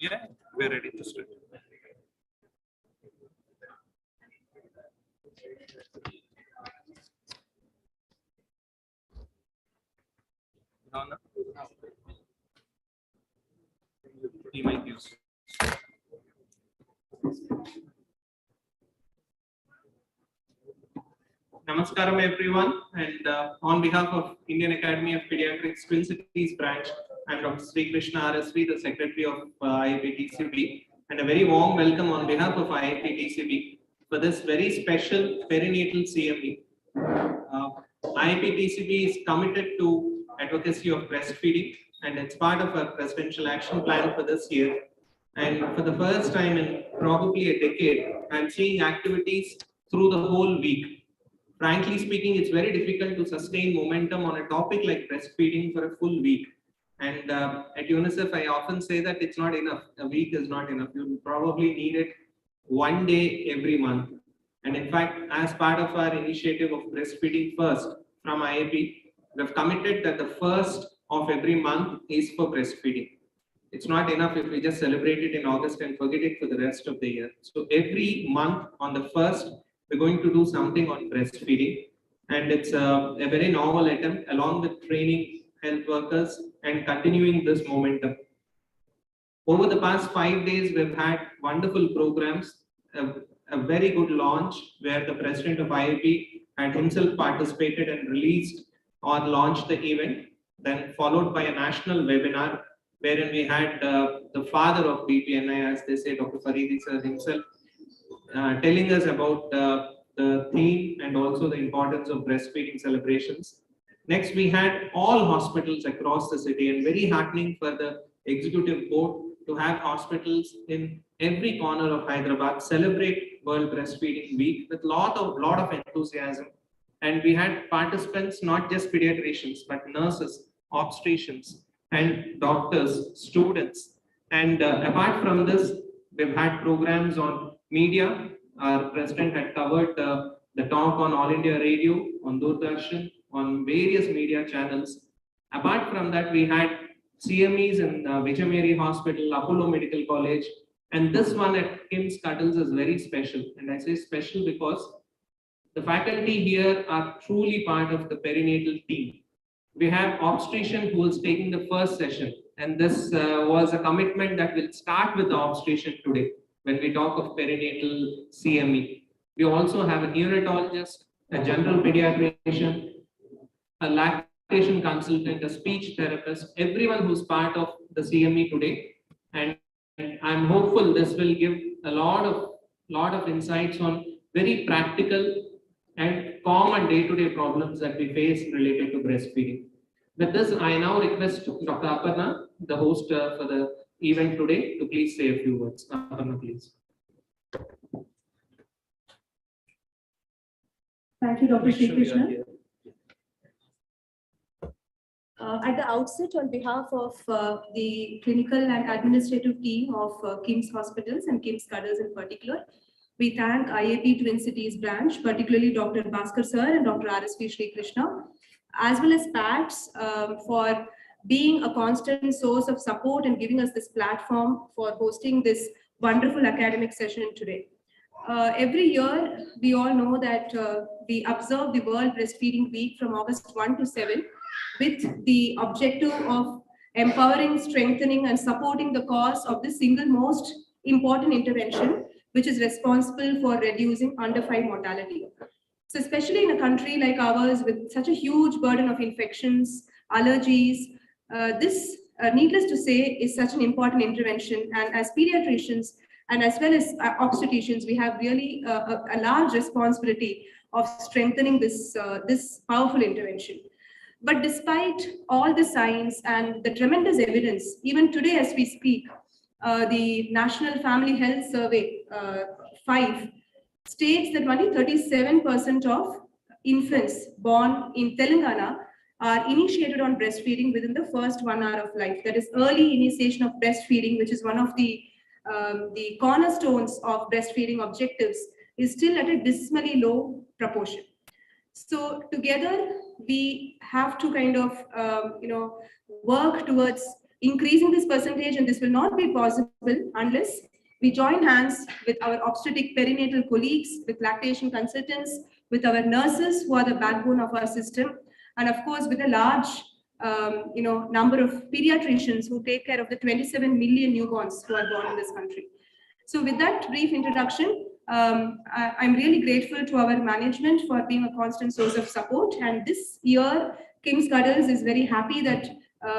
Yeah, we're ready to start. You might use. Namaskaram everyone, and on behalf of Indian Academy of Pediatrics Twin Cities branch, I'm Dr. Sri Krishna RSV, the Secretary of IIPTCB, and a very warm welcome on behalf of IIPTCB for this very special perinatal CME. IIPTCB is committed to advocacy of breastfeeding, and it's part of our presidential action plan for this year. And for the first time in probably a decade, I'm seeing activities through the whole week. Frankly speaking, it's very difficult to sustain momentum on a topic like breastfeeding for a full week. And at UNICEF, I often say that it's not enough. A week is not enough. You probably need it one day every month. And in fact, as part of our initiative of breastfeeding first from IIP, we've committed that the first of every month is for breastfeeding. It's not enough if we just celebrate it in August and forget it for the rest of the year. So every month on the first, we're going to do something on breastfeeding, and it's a very novel attempt along with training health workers and continuing this momentum. Over the past 5 days, we've had wonderful programs, a very good launch where the president of IIP had himself participated and released or launched the event, then followed by a national webinar wherein we had the father of BPNI, as they say, Dr. Fareedi sir himself, telling us about the theme and also the importance of breastfeeding celebrations. Next, we had all hospitals across the city, and very heartening for the executive board to have hospitals in every corner of Hyderabad celebrate World Breastfeeding Week with lot of enthusiasm. And we had participants, not just pediatricians, but nurses, obstetricians, and doctors, students. And apart from this, we've had programs on media. Our president had covered the talk on All India Radio, on Doordarshan, on various media channels. Apart from that, we had CMEs in Vijay Mary Hospital, Apollo Medical College, and this one at KIMS Cuddles is very special. And I say special because the faculty here are truly part of the perinatal team. We have obstetrician who is taking the first session, and this was a commitment that will start with the obstetrician today when we talk of perinatal CME. We also have a neonatologist, a general pediatrician, a lactation consultant, a speech therapist, everyone who's part of the CME today. And I'm hopeful this will give a lot of insights on very practical and common day-to-day problems that we face related to breastfeeding. With this, I now request Dr. Aparna, the host for the event today, to please say a few words. Aparna, please. Thank you, Dr. Sri Krishna. At the outset, on behalf of the clinical and administrative team of KIMS Hospitals and KIMS Cuddles in particular, we thank IIP Twin Cities branch, particularly Dr. Bhaskar sir and Dr. RSV Sri Krishna, as well as PATS for being a constant source of support and giving us this platform for hosting this wonderful academic session today. Every year, we all know that we observe the World Breastfeeding Week from August 1 to 7 with the objective of empowering, strengthening, and supporting the cause of the single most important intervention, which is responsible for reducing under 5 mortality. So especially in a country like ours with such a huge burden of infections, allergies, this, needless to say, is such an important intervention. And as pediatricians, And as well as obstetricians, we have really a large responsibility of strengthening this powerful intervention. But despite all the science and the tremendous evidence, even today as we speak, the National Family Health Survey 5 states that only 37% of infants born in Telangana are initiated on breastfeeding within the first 1 hour of life. That is early initiation of breastfeeding, which is one of the cornerstones of breastfeeding objectives, is still at a dismally low proportion. So together we have to kind of work towards increasing this percentage, and this will not be possible unless we join hands with our obstetric perinatal colleagues, with lactation consultants, with our nurses who are the backbone of our system, and of course with a large number of pediatricians who take care of the 27 million newborns who are born in this country. So with that brief introduction, I'm really grateful to our management for being a constant source of support. And this year, KIMS Cuddles is very happy that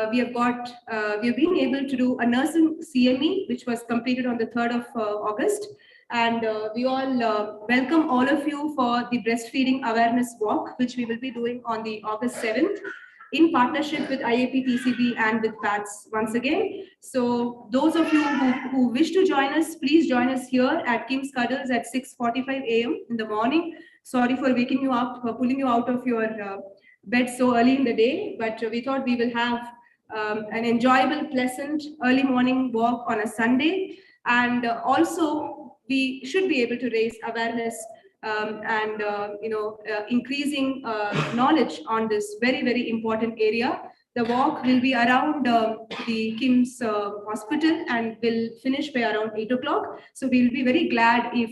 we have been able to do a nursing CME, which was completed on the 3rd of August. And we all welcome all of you for the breastfeeding awareness walk, which we will be doing on the August 7th. In partnership with IAP TCB and with PATS once again. So those of you who wish to join us, please join us here at KIMS Cuddles at 6:45 a.m. in the morning. Sorry for waking you up, for pulling you out of your bed so early in the day, but we thought we will have an enjoyable, pleasant early morning walk on a Sunday. And also we should be able to raise awareness and increasing knowledge on this very, very important area. The walk will be around the KIMS hospital and will finish by around 8 o'clock. So we'll be very glad if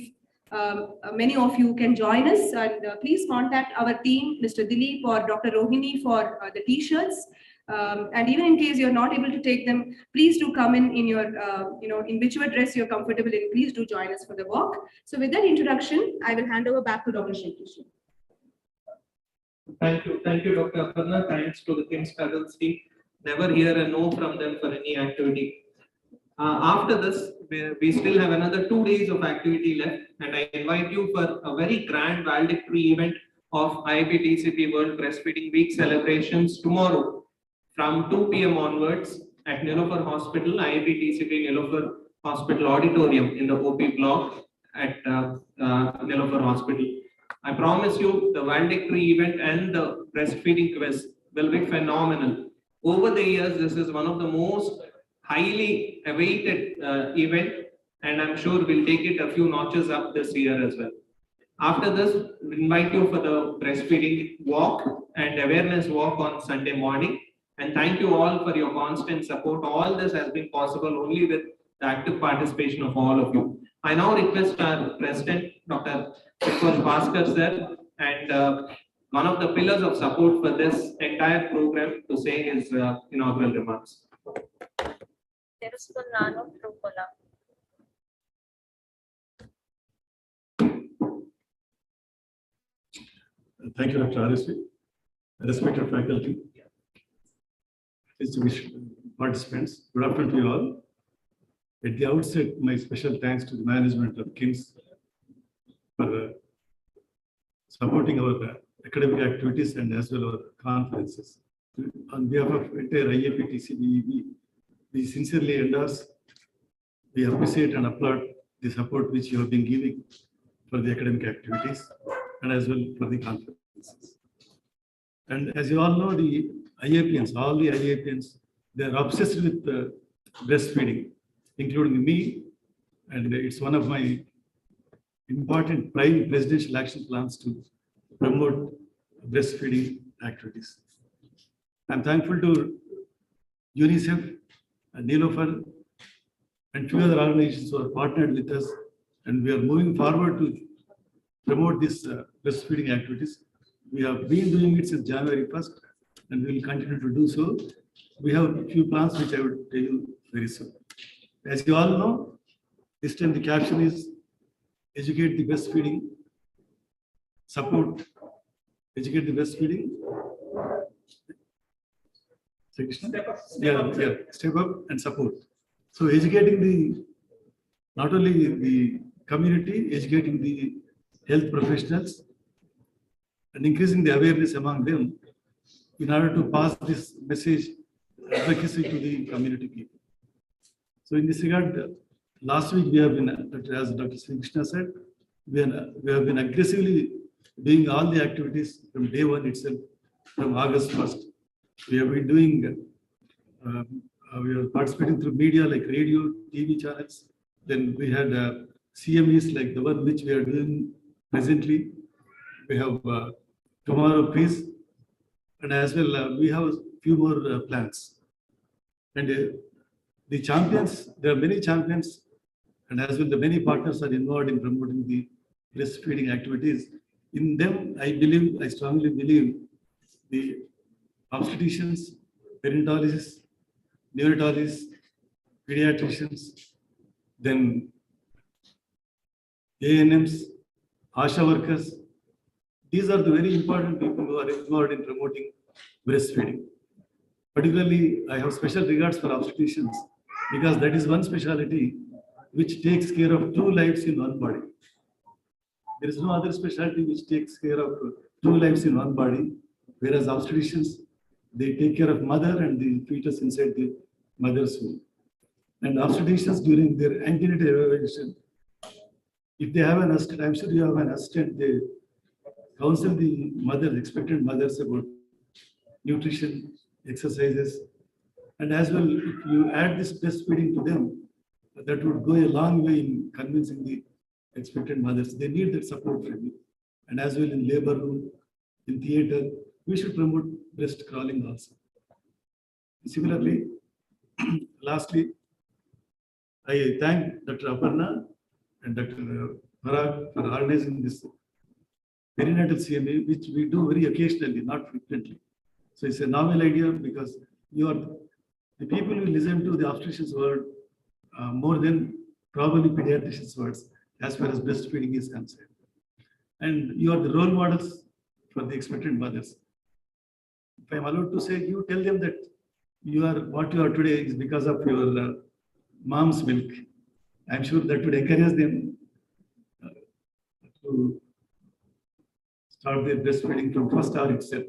many of you can join us, and please contact our team, Mr. Dilip or Dr. Rohini, for the t-shirts. And even in case you're not able to take them, please do come in your, in whichever dress you're comfortable in, please do join us for the walk. So with that introduction, I will hand over back to Dr. Shetty. Thank you, Dr. Aparna. Thanks to the KIMS Cuddles team. Never hear a no from them for any activity. After this, we still have another 2 days of activity left, and I invite you for a very grand valedictory event of IAP TCB World Breastfeeding Week celebrations tomorrow from 2 p.m. onwards at Nilofer Hospital, IAP TCB Nilofer Hospital Auditorium in the OP block at Nilofer Hospital. I promise you the valedictory event and the breastfeeding quiz will be phenomenal. Over the years, this is one of the most highly awaited event, and I'm sure we'll take it a few notches up this year as well. After this, we invite you for the breastfeeding walk and awareness walk on Sunday morning. And thank you all for your constant support. All this has been possible only with the active participation of all of you. I now request our President, Dr. Sikosh Bhaskar sir, and one of the pillars of support for this entire program, to say his inaugural remarks. Thank you, Dr. RSV. Respected faculty, distinguished participants, good afternoon to you all. At the outset, my special thanks to the management of KIMS for supporting our academic activities and as well as our conferences. On behalf of entire IAP TCB, we sincerely endorse, we appreciate and applaud the support which you have been giving for the academic activities and as well for the conferences. And as you all know, the IAPians, all the IAPians, they are obsessed with breastfeeding, including me, and it's one of my important prime presidential action plans to promote breastfeeding activities. I'm thankful to UNICEF, Nilofer, and few other organizations who are partnered with us, and we are moving forward to promote these breastfeeding activities. We have been doing it since January 1st, and we will continue to do so. We have a few plans which I will tell you very soon. As you all know, this time the caption is educate the breastfeeding, support, educate the breastfeeding. Step up and support. So educating the not only the community, educating the health professionals and increasing the awareness among them in order to pass this message advocacy to the community people. So in this regard, last week we have been, as Dr. Sri Krishna said, we have been aggressively doing all the activities from day one itself, from August 1st. We have been doing, we are participating through media like radio, TV channels. Then we had CMEs like the one which we are doing presently. We have tomorrow quiz, and as well we have a few more plans. And the champions, there are many champions, and as well the many partners are involved in promoting the breastfeeding activities. In them, I strongly believe the obstetricians, perinatologists, neonatologists, pediatricians, then ANMs, ASHA workers. These are the very important people who are involved in promoting breastfeeding. Particularly, I have special regards for obstetricians because that is one specialty which takes care of two lives in one body. There is no other specialty which takes care of two lives in one body, whereas obstetricians, they take care of mother and the fetus inside the mother's womb. And obstetricians during their antenatal evaluation, if they have an assistant, I'm sure you have an assistant, they counsel the mothers, expectant mothers about nutrition, exercises, and as well, if you add this breastfeeding to them, that would go a long way in convincing the expectant mothers. They need that support from you. And as well in labor room, in theater, we should promote breast crawling also. Similarly, lastly, I thank Dr. Aparna and Dr. Parag for organizing this perinatal CMA, which we do very occasionally, not frequently. So it's a novel idea because you are the people who listen to the obstetrician's word more than probably pediatrician's words as far as breastfeeding is concerned. And you are the role models for the expectant mothers. If I'm allowed to say, you tell them that you are what you are today is because of your mom's milk. I'm sure that would encourage them to start their breastfeeding from first hour itself.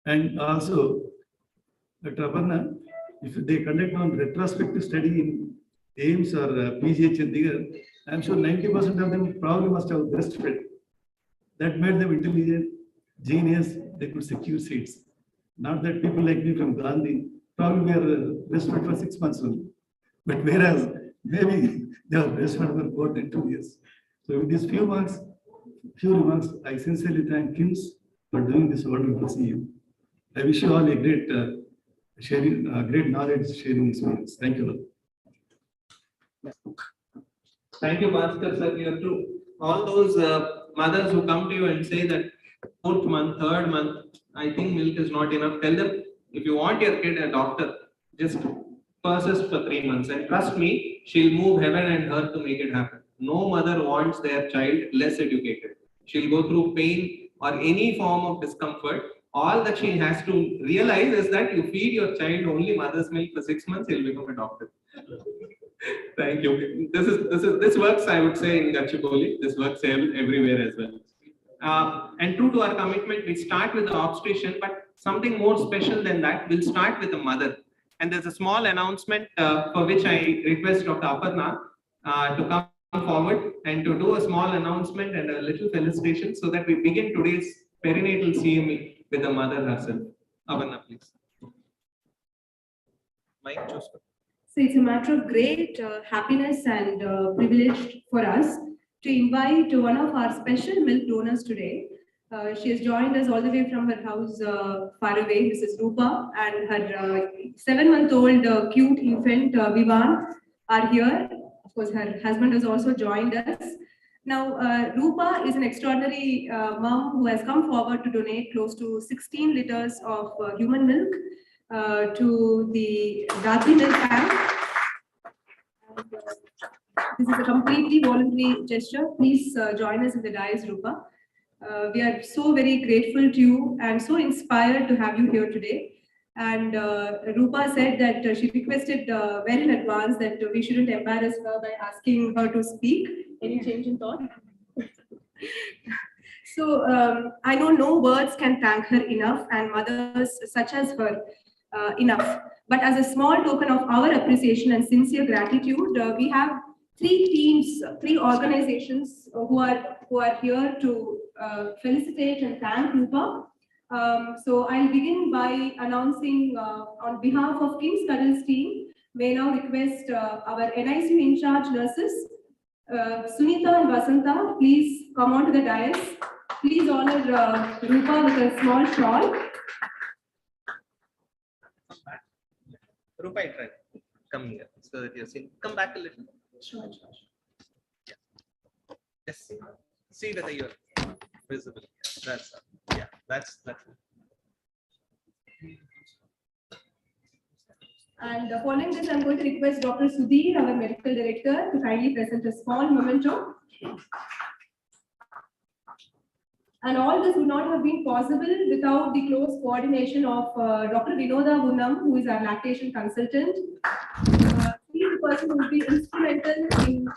And also, Dr. Aparna, if they conduct one retrospective study in AIMS or PGH Chandigarh, I'm sure 90% of them probably must have breastfed. That made them intelligent, genius, they could secure seats. Not that people like me from Gandhi probably were breastfed for 6 months only. But whereas maybe they are breastfed for more than 2 years. So with these few remarks, I sincerely thank KIMS for doing this wonderful CM. I wish you all a great great knowledge sharing experience. Thank you all. Thank you, Bhaskar sir. You're true. All those mothers who come to you and say that 4th month, 3rd month, I think milk is not enough. Tell them, if you want your kid a doctor, just persist for 3 months. And trust me, she'll move heaven and earth to make it happen. No mother wants their child less educated. She'll go through pain or any form of discomfort. All that she has to realize is that you feed your child only mother's milk for 6 months, he'll become a doctor. Thank you. This works, I would say, in Gachibowli. This works everywhere as well. And true to our commitment, we start with the obstetrician, but something more special than that, we'll start with the mother. And there's a small announcement for which I request Dr. Aparna to come forward and to do a small announcement and a little felicitation so that we begin today's perinatal CME with the mother herself. Aparna, please. Mike, choose. So it's a matter of great happiness and privilege for us to invite one of our special milk donors today. She has joined us all the way from her house far away, Mrs. Rupa, and her 7-month-old cute infant Vivan are here. Of course, her husband has also joined us. Now, Rupa is an extraordinary mom who has come forward to donate close to 16 liters of human milk to the Gatri Milk Bank. And, this is a completely voluntary gesture. Please join us in the dais, Rupa. We are so very grateful to you and so inspired to have you here today. And Rupa said that she requested well in advance that we shouldn't embarrass her by asking her to speak. Any change in thought? So I know no words can thank her enough, and mothers such as her enough. But as a small token of our appreciation and sincere gratitude, we have three teams, three organizations who are here to felicitate and thank Rupa. So I'll begin by announcing on behalf of King's Cuddles team, may now request our NICU in charge nurses, Sunita and Vasanta, please come on to the dais. Please honor Rupa with a small shawl. Rupa, try. Come here so that you're seeing. Come back a little. Sure. Yeah. Yes. See whether you're visible. That's yeah. That's. And following this, I'm going to request Dr. Sudhir, our medical director, to kindly present a small memento. And all this would not have been possible without the close coordination of Dr. Vinoda Gunnam, who is our lactation consultant. He is the person who will be instrumental in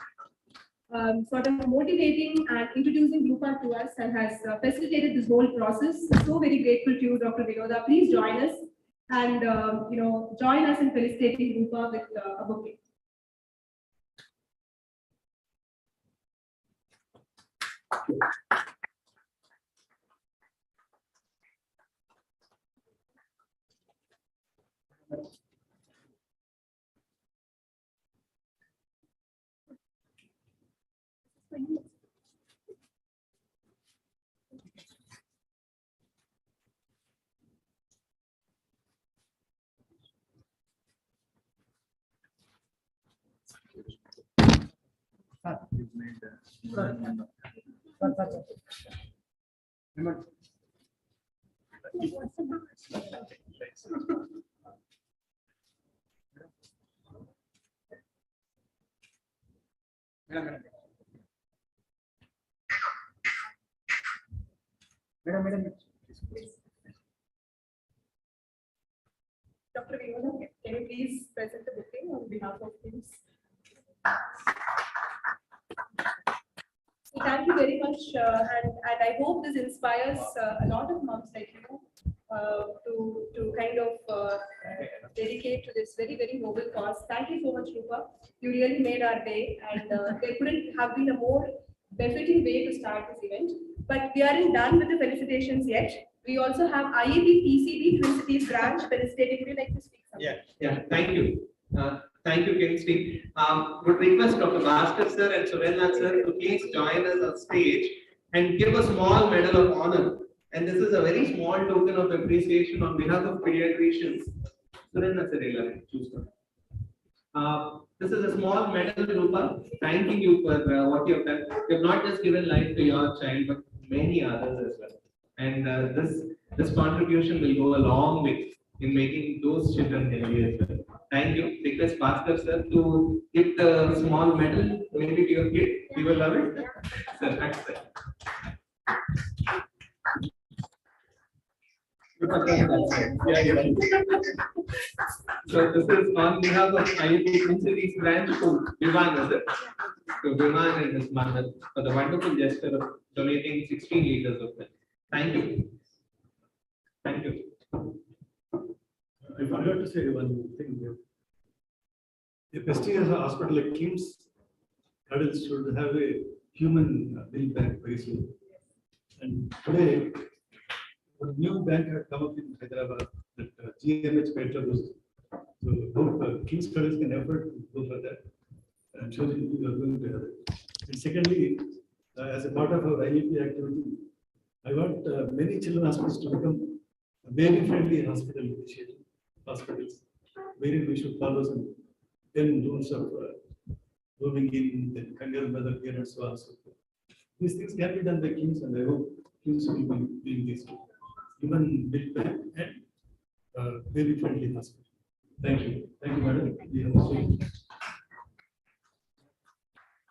sort of motivating and introducing Rupa to us and has facilitated this whole process. So very grateful to you, Dr. Vinoda. Please join us and join us in felicitating Rupa with a bouquet. Madam. Dr. Vinoda, can you please present the bouquet on behalf of King's? So thank you very much, and I hope this inspires a lot of moms like you to kind of dedicate to this very, very noble cause. Thank you so much, Rupa. You really made our day, and there couldn't have been a more befitting way to start this event. But we aren't done with the felicitations yet. We also have IAP PCB Twin Cities branch felicitating. Would you like to speak something? Yeah. Thank you. Thank you, King's team. Would request Dr. Bhaskar sir and Surendra sir to please join us on stage and give a small medal of honor. And this is a very small token of appreciation on behalf of pediatricians. Surendra sir, choose one. This is a small medal, Rupa, thanking you for what you have done. You have not just given life to your child, but many others as well. And this contribution will go a long way in making those children healthy as well. Thank you. Request Bhaskar sir to give the small medal, maybe to your kid. You will love it. Sir, thanks, sir. So this is on behalf of IAP Twin Cities branch to Vivan, is it? To Vivan and his mother for the wonderful gesture of donating 16 liters of milk. Thank you. Thank you. I forgot to say one thing here. A prestigious hospital like King's Cuddles should have a human bill bank very soon. And today, a new bank had come up in Hyderabad that GMH Petrobras. So hope King's Cuddles can afford to go for that. I'm sure you are going to have it. And secondly, as a part of our IAP activity, I want many children hospitals to become a baby-friendly hospital initiative. Hospitals, wherein we should follow some 10 rules of roaming in, then kangaroo mother care and so on and so forth. These things can be done by Kings, and I hope Kings will be doing this too. Even built bank and very friendly hospital. Thank you. Thank you, madam.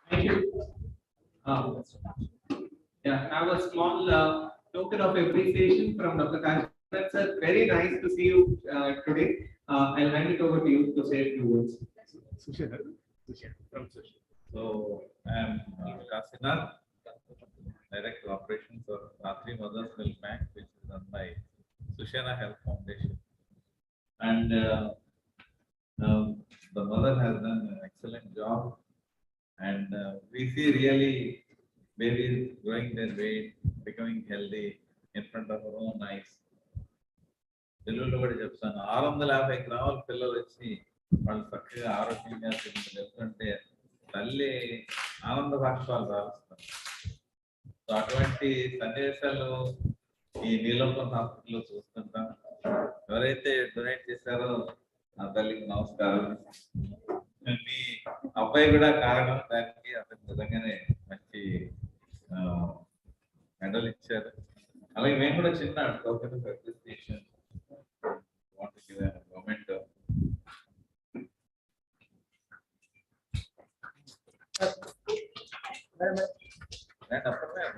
Thank you. Yeah, I have a small token of appreciation from Dr. That's very nice to see you today. I'll hand it over to you to say a few words. Sushena. So I'm Kasinath, Director Operations of Ratri Mothers Milk Bank, which is run by Sushena Health Foundation. And the mother has done an excellent job. And we see really babies growing their weight, becoming healthy in front of our own eyes. పిల్లలు కూడా చెప్తాను 650 గ్రాముల పిల్లలు వచ్చి వాళ్ళు చక్కగా ఆరోగ్యంగా తింటుంటే తల్లి ఆనంద భాష్పాలు రాస్తారు. సో అటువంటి సన్నివేశాలు ఈ నీలంపం హాస్పిటల్లో చూస్తుంటాం. ఎవరైతే డొనేట్ చేశారో ఆ తల్లికి నమస్కారం. మీ అబ్బాయి కూడా కారణం దానికి అతను నిజంగానే మంచి మెడల్ ఇచ్చారు. అలాగే మేము కూడా చిన్న token of appreciation want to give a moment. And after that,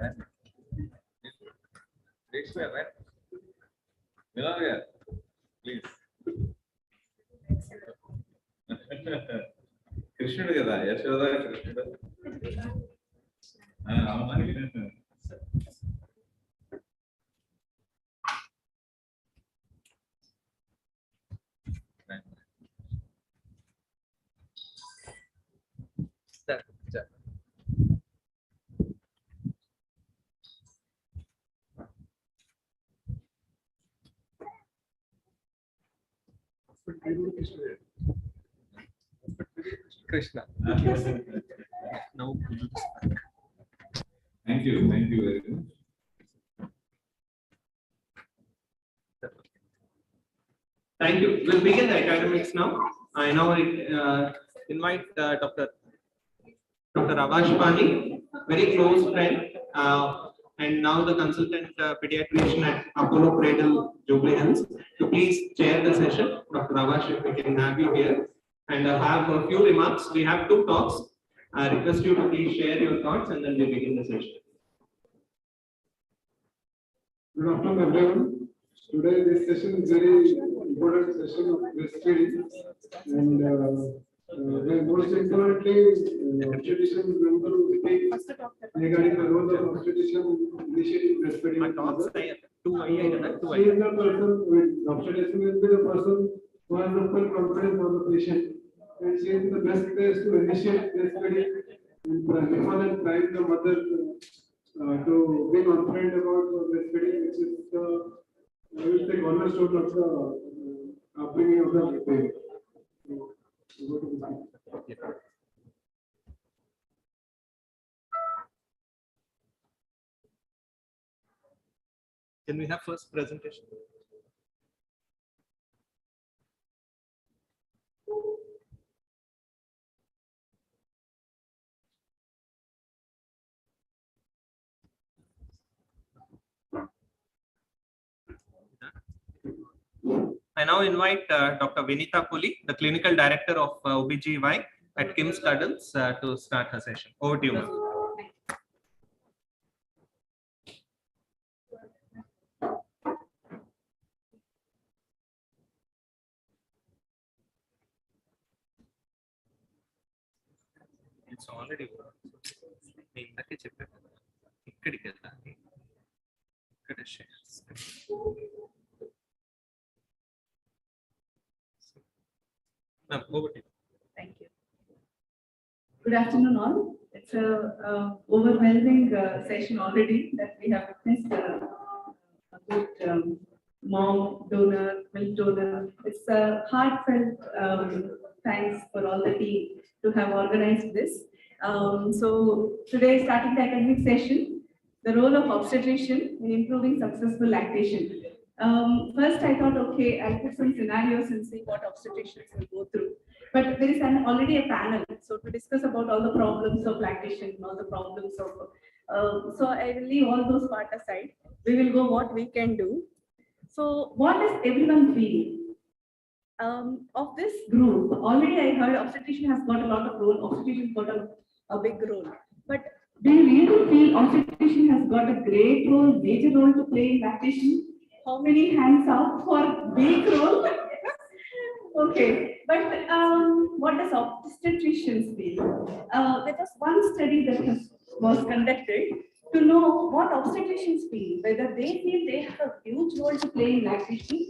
please, please. కృష్ణుడు కదా, యశోద కృష్ణుడు. Krishna. Now, Thank you very much. Thank you. We'll begin the academics now. I now invite Dr. Avash Pani, very close friend, and now the consultant pediatrician at Apollo Cradle, Jubilee Hills, to please chair the session. Dr. Avash, if we can have you here and have a few remarks. We have 2 talks. I request you to please share your thoughts and then we begin the session. Good afternoon, everyone. Today, this session is very important session of breastfeeding, and most importantly, obstetrician member will speak regarding the role of obstetrician initiating breastfeeding. She is the person with obstetrician will be the person who has the full confidence on the patient, and she is the best place to initiate breastfeeding and before that guide the mother to be confident about the breastfeeding, which is the I will say cornerstone of the upbringing of the baby. Can we have first presentation? I now invite Dr. Vinita Puli, the Clinical Director of OBGY at KIMS Cuddles, to start her session. Over to you, ma'am. It's already ఇందాకే చెప్పాను కదా, ఇక్కడికి వెళ్ళాలి, ఇక్కడ share. Thank you. Good afternoon, all. It's a overwhelming session already that we have witnessed. A good mom donor, milk donor. It's a heartfelt thanks for all the team to have organized this. So today, starting the academic session, the role of obstetrician in improving successful lactation. First, I thought, okay, I'll put some scenarios and see what obstetricians will go through. But there is already a panel, so to discuss about all the problems of lactation, all the problems of. So I will leave all those part aside. We will go what we can do. So, what does everyone feel? Of this group, already I heard obstetrician has got a lot of role. Obstetrician has got a big role. But do you really feel obstetrician has got a great role, major role to play in lactation? how many hands up for big role? Okay, but what does obstetricians feel? There was one study that was conducted to know what obstetricians feel, whether they feel they have a huge role to play in lactation.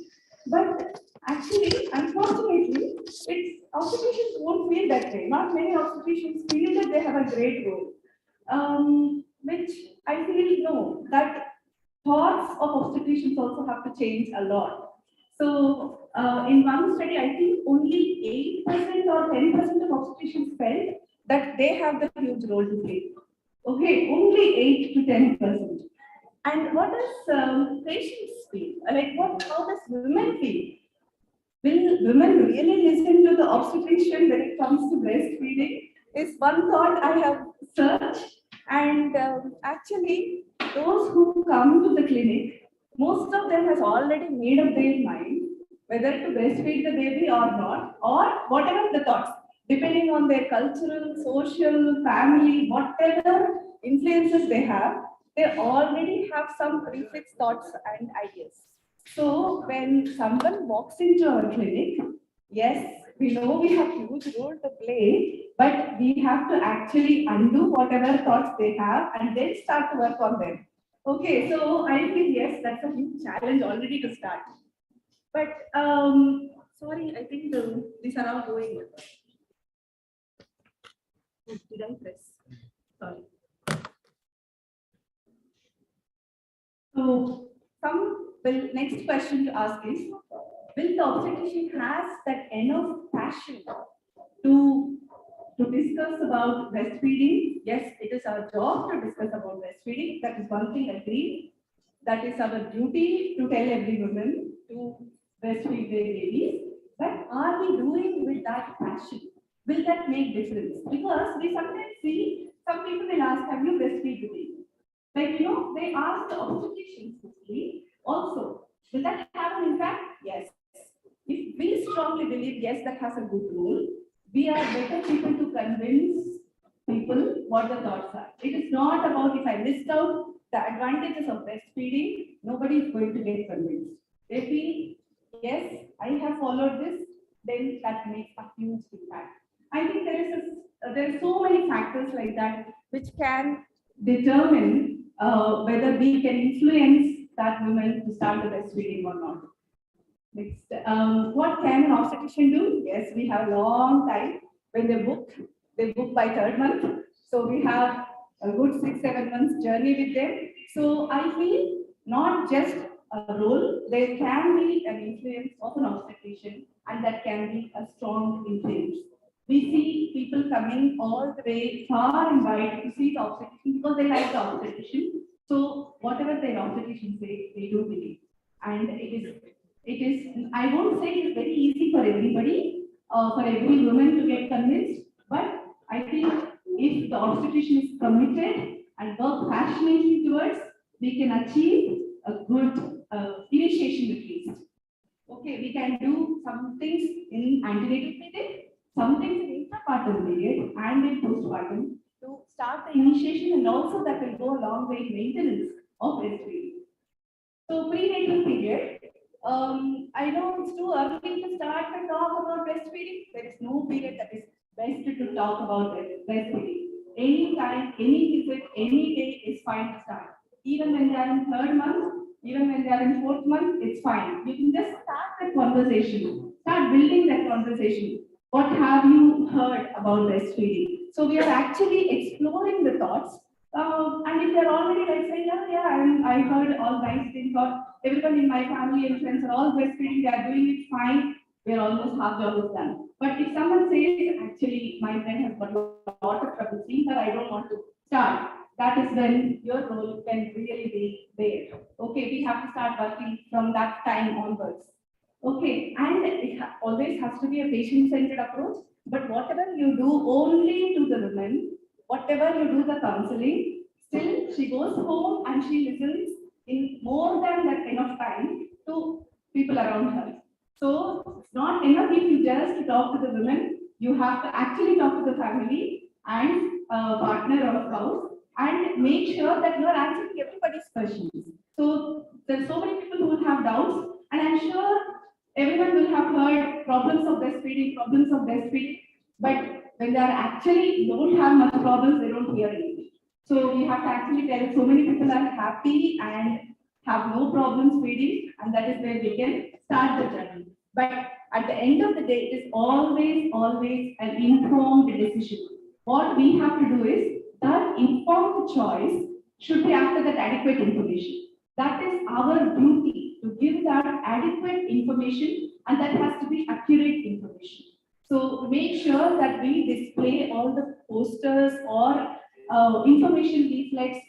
But actually, unfortunately, it's obstetricians won't feel that way. Not many obstetricians feel that they have a great role. Which I feel no, that thoughts of obstetricians also have to change a lot. So in one study, I think only 8% or 10% of obstetricians felt that they have the huge role to play. Okay, only 8 to 10%. And what does patients feel? Like how does women feel? Will women really listen to the obstetrician when it comes to breastfeeding? Is one thought I have searched. And actually, those who come to the clinic, most of them has already made up their mind whether to breastfeed the baby or not, or whatever the thoughts, depending on their cultural, social, family, whatever influences they have, they already have some prefixed thoughts and ideas. So when someone walks into our clinic, yes, we know we have huge role to play, but we have to actually undo whatever thoughts they have and then start to work on them. Okay, so I feel yes, that's a huge challenge already to start. But sorry, I think these are all going. Did I press? Sorry. So next question to ask is, will the obstetrician has that enough passion to discuss about breastfeeding? Yes, it is our job to discuss about breastfeeding. That is one thing agreed. That is our duty to tell every woman to breastfeed their babies. But are we doing with that passion? Will that make difference? Because we sometimes see some people will ask, have you breastfeed the baby? Like, they ask the obstetricians also. Will that have an impact? Yes. If we strongly believe, yes, that has a good role, we are better people to convince people what the thoughts are. It is not about if I list out the advantages of breastfeeding, nobody is going to get convinced. They feel, yes, I have followed this, then that makes a huge impact. I think there are so many factors like that which can determine whether we can influence that woman to start the breastfeeding or not. Next, what can an obstetrician do? Yes, we have a long time. When they book by 3rd month. So we have a good 6-7 months journey with them. So I feel not just a role, there can be an influence of an obstetrician, and that can be a strong influence. We see people coming all the way far and wide to see the obstetrician because they like the obstetrician. So whatever the obstetrician says, they do believe. And it is, I won't say it's very easy for everybody, for every woman to get convinced, but I think if the obstetrician is committed and work passionately towards, we can achieve a good initiation at least. Okay, we can do some things in antenatal period, some things in intrapartum period and in postpartum to start the initiation, and also that will go a long way in maintenance of breastfeeding. So prenatal period, I know it's too early to start and talk about breastfeeding. There is no period that is best to talk about breastfeeding. Any time, any visit, any day is fine to start. Even when they are in 3rd month, even when they are in 4th month, it's fine. You can just start that conversation, start building that conversation. What have you heard about breastfeeding? So we are actually exploring the thoughts. And if they're already like saying, oh, yeah, I heard all nice things, or everyone in my family and friends are all breastfeeding, they are doing it fine, we're almost half job is done. But if someone says, actually, my friend has got a lot of trouble seeing her, I don't want to start, that is when your role can really be there. Okay, we have to start working from that time onwards. Okay, and it always has to be a patient-centered approach, but whatever you do only to the women, whatever you do the counseling, still she goes home and she listens in more than that enough time to people around her. So it's not enough if you just talk to the women, you have to actually talk to the family and partner or spouse and make sure that you are answering everybody's questions. So there's so many people who have doubts doubts. And I'm sure everyone will have heard problems of breastfeeding, but when they are actually don't have much problems, they don't hear anything. So we have to actually tell so many people are happy and have no problems feeding, and that is where we can start the journey. But at the end of the day, it is always an informed decision. What we have to do is that informed choice should be after that adequate information. That is our duty to give that adequate information, and that has to be accurate information. So make sure that we display all the posters or information leaflets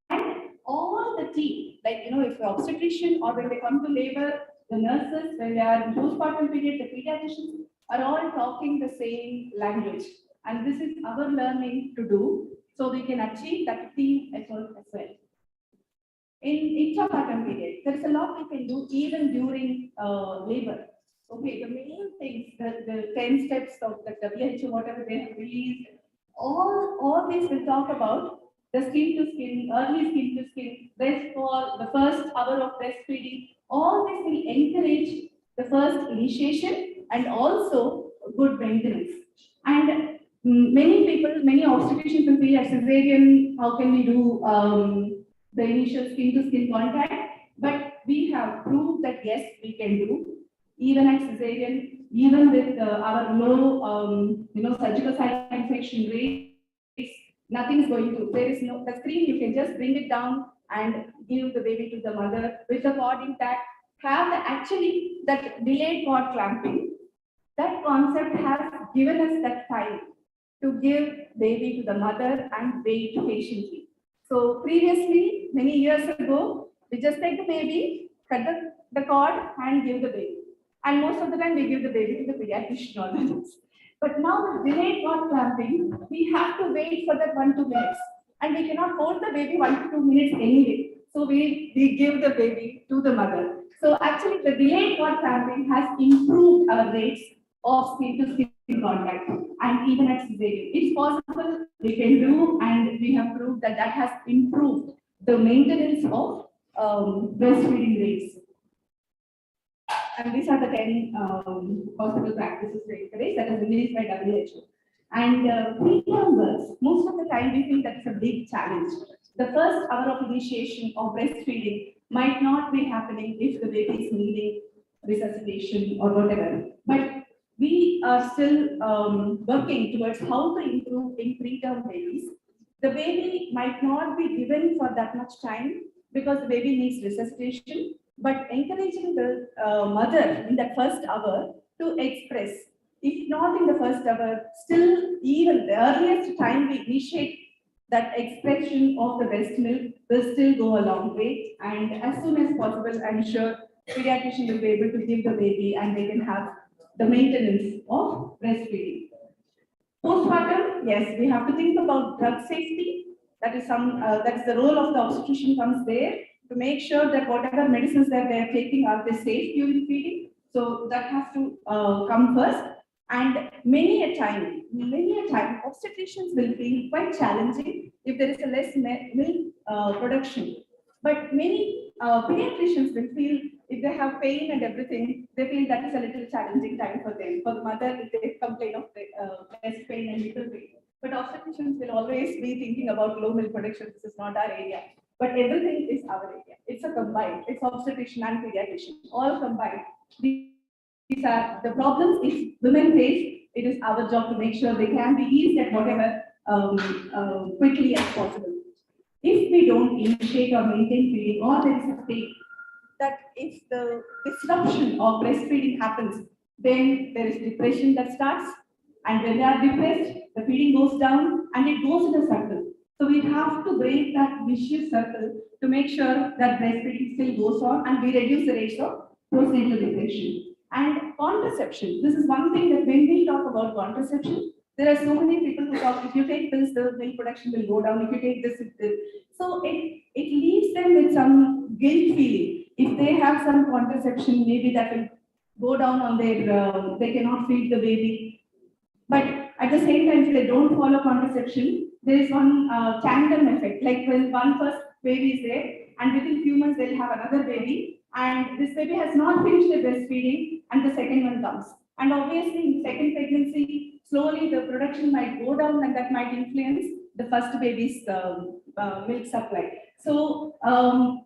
and all the team, like, if the obstetrician or when they come to labor, the nurses, when they are in postpartum period, the pediatricians are all talking the same language. And this is our learning to do, so we can achieve that team effort as well. In intrapartum period, there is a lot we can do even during labor. Okay, the main things, the 10 steps of the WHO, whatever they have released, all these will talk about the skin to skin, early skin to skin, breast for the first hour of breastfeeding. All this will encourage the first initiation and also good maintenance. And many obstetricians will feel at cesarean, how can we do the initial skin to skin contact? But we have proved that yes, we can do even at cesarean, even with our low, surgical site infection rates. Nothing is going to. There is no the screen. You can just bring it down and give the baby to the mother with the cord intact. Have actually that delayed cord clamping. That concept has given us that time to give baby to the mother and wait patiently. So previously, many years ago, we just take the baby, cut the cord, and give the baby. And most of the time, we give the baby to the pediatrician or the nurse. But now with delayed cord clamping, we have to wait for that 1-2 minutes. And we cannot hold the baby 1 to 2 minutes anyway. So we give the baby to the mother. So actually the delayed cord clamping has improved our rates of skin to skin contact. And even at cesarean, it's possible, we can do, and we have proved that that has improved the maintenance of breastfeeding rates. And these are the 10 hospital practices to encourage that is released by WHO. And preterm births, most of the time we feel that's a big challenge. The first hour of initiation of breastfeeding might not be happening if the baby is needing resuscitation or whatever. But we are still working towards how to improve in preterm babies. The baby might not be given for that much time because the baby needs resuscitation, but encouraging the mother in that first hour to express. If not in the first hour, still even the earliest time we initiate that expression of the breast milk will still go a long way. And as soon as possible, I'm sure pediatrician will be able to give the baby and they can have the maintenance of breastfeeding. Postpartum, yes, we have to think about drug safety. That is that's the role of the obstetrician comes there to make sure that whatever medicines that they are taking are they safe during feeding. So that has to come first. And many a time, obstetricians will feel quite challenging if there is a less milk production. But many pediatricians will feel if they have pain and everything, they feel that is a little challenging time for them. For the mother, if they complain of breast pain and little pain. But obstetricians will always be thinking about low milk production. This is not our area. But everything is our area. It's a combined. It's obstetrician and pediatrician, all combined. These are the problems if women face. It is our job to make sure they can be eased at whatever quickly as possible. If we don't initiate or maintain feeding, or there is a state that if the disruption of breastfeeding happens, then there is depression that starts. And when they are depressed, the feeding goes down and it goes in a circle. So we have to break that vicious circle to make sure that breastfeeding still goes on and we reduce the rates of postnatal depression. And contraception, this is one thing that when we talk about contraception, there are so many people who talk, if you take this, the milk production will go down, if you take this, So it leaves them with some guilt feeling. If they have some contraception, maybe that will go down on their, they cannot feed the baby. But at the same time, if they don't follow contraception, there is one tandem effect. Like when one first baby is there, and within few months they'll have another baby. and this baby has not finished the breastfeeding, and the second one comes. And obviously, in the second pregnancy, slowly the production might go down, and that might influence the first baby's milk supply. So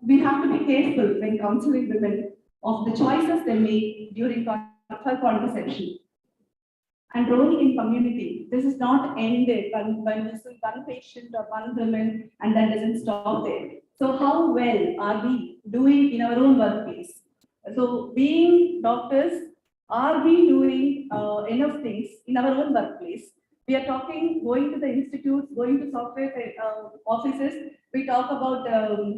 we have to be careful when counseling women of the choices they make during for contraception. And role in community. This is not ended by missing one patient or one woman, and that doesn't stop there. So how well are we doing in our own workplace? So being doctors, are we doing enough things in our own workplace? We are talking, going to the institutes, going to software offices, we talk about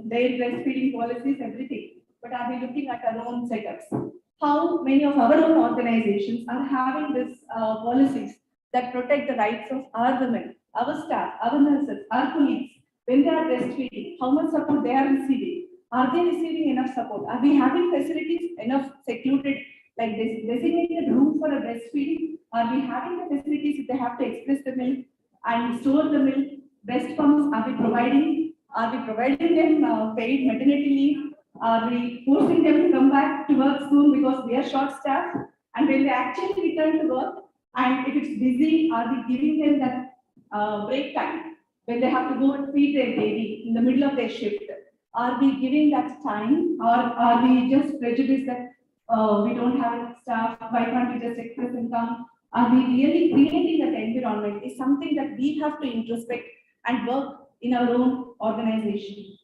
their breastfeeding policies, everything. But are we looking at our own setups? How many of our own organizations are having these policies that protect the rights of our women, our staff, our nurses, our colleagues, when they are breastfeeding, how much support they are receiving? Are they receiving enough support? Are we having facilities enough secluded, like this designated room for a breastfeeding? Are we having the facilities if they have to express the milk and store the milk? Breast pumps, are we providing? Are we providing them paid maternity leave? Are we forcing them to come back to work soon because we are short staffed? And when they actually return to work, and if it's busy, are we giving them that break time when they have to go and feed their baby in the middle of their shift? Are we giving that time, or are we just prejudiced that we don't have enough staff? Why can't we just express and come? Are we really creating that environment? Is something that we have to introspect and work in our own organization.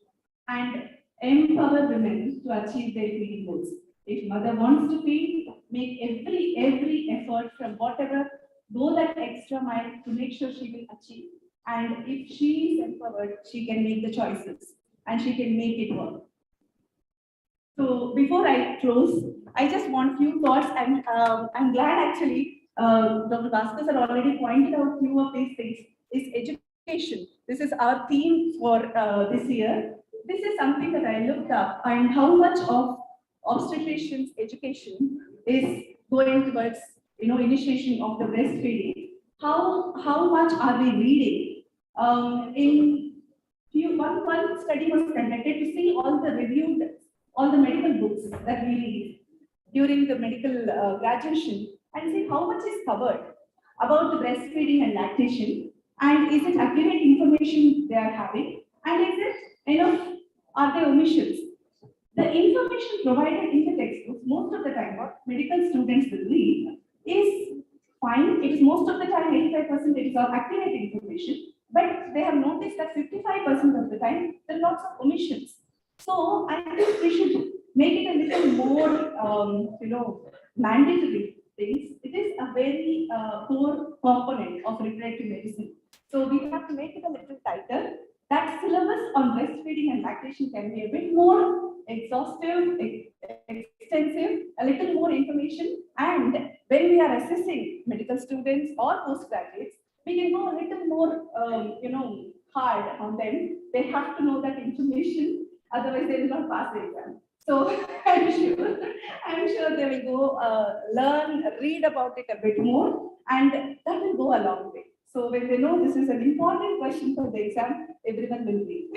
And empower women to achieve their feeding goals. If mother wants to feed, make every effort from whatever, go that extra mile to make sure she will achieve. And if she is empowered, she can make the choices and she can make it work. So before I close, I just want few thoughts, and I'm glad actually Dr. Bhaskar had already pointed out few of these things. Is education. This is our theme for this year. This is something that I looked up, and how much of obstetricians education is going towards initiation of the breastfeeding. How much are we reading? One study was conducted to see all the medical books that we read during the medical graduation, and see how much is covered about the breastfeeding and lactation, and is it accurate information they are having, and is it enough? Are there omissions? The information provided in the textbooks, most of the time, what medical students will read is fine. It is most of the time, 85% it is all accurate information, but they have noticed that 55% of the time, there are lots of omissions. So I think we should make it a little more, mandatory things. It is a very core component of reproductive medicine. So we have to make it a little tighter. That syllabus on breastfeeding and lactation can be a bit more exhaustive, extensive, a little more information. And when we are assessing medical students or postgraduates, we can go a little more, hard on them. They have to know that information, otherwise they will not pass the exam. So I'm sure they will go learn, read about it a bit more, and that will go a long way. So when they know this is an important question for the exam, everyone will read.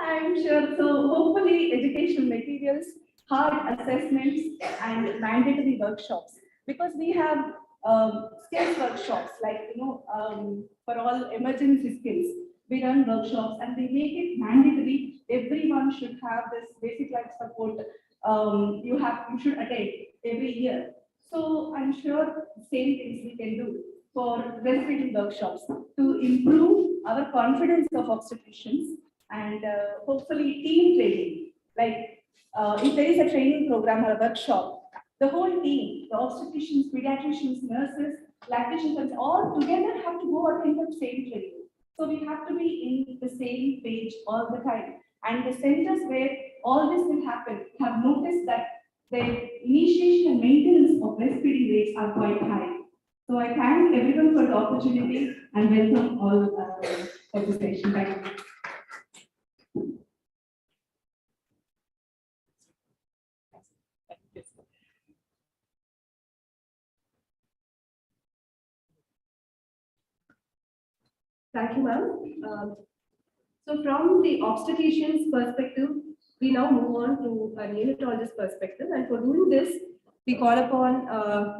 I'm sure. So hopefully educational materials, hard assessments, and mandatory workshops. Because we have skills workshops, like, for all emergency skills, we run workshops and we make it mandatory. Everyone should have this basic life support. You should attend every year. So I'm sure same things we can do for breastfeeding workshops to improve our confidence of obstetricians, and hopefully team training. Like if there is a training program or a workshop, the whole team, the obstetricians, pediatricians, nurses, lactation, all together have to go attend the same training. So we have to be in the same page all the time. And the centers where all this will happen have noticed that the initiation and maintenance of breastfeeding rates are quite high. So I thank everyone for the opportunity and welcome all for the session. Thank you. Thank you, ma'am. So from the obstetrician's perspective, We now move on to a neonatologist perspective, and for doing this, we call upon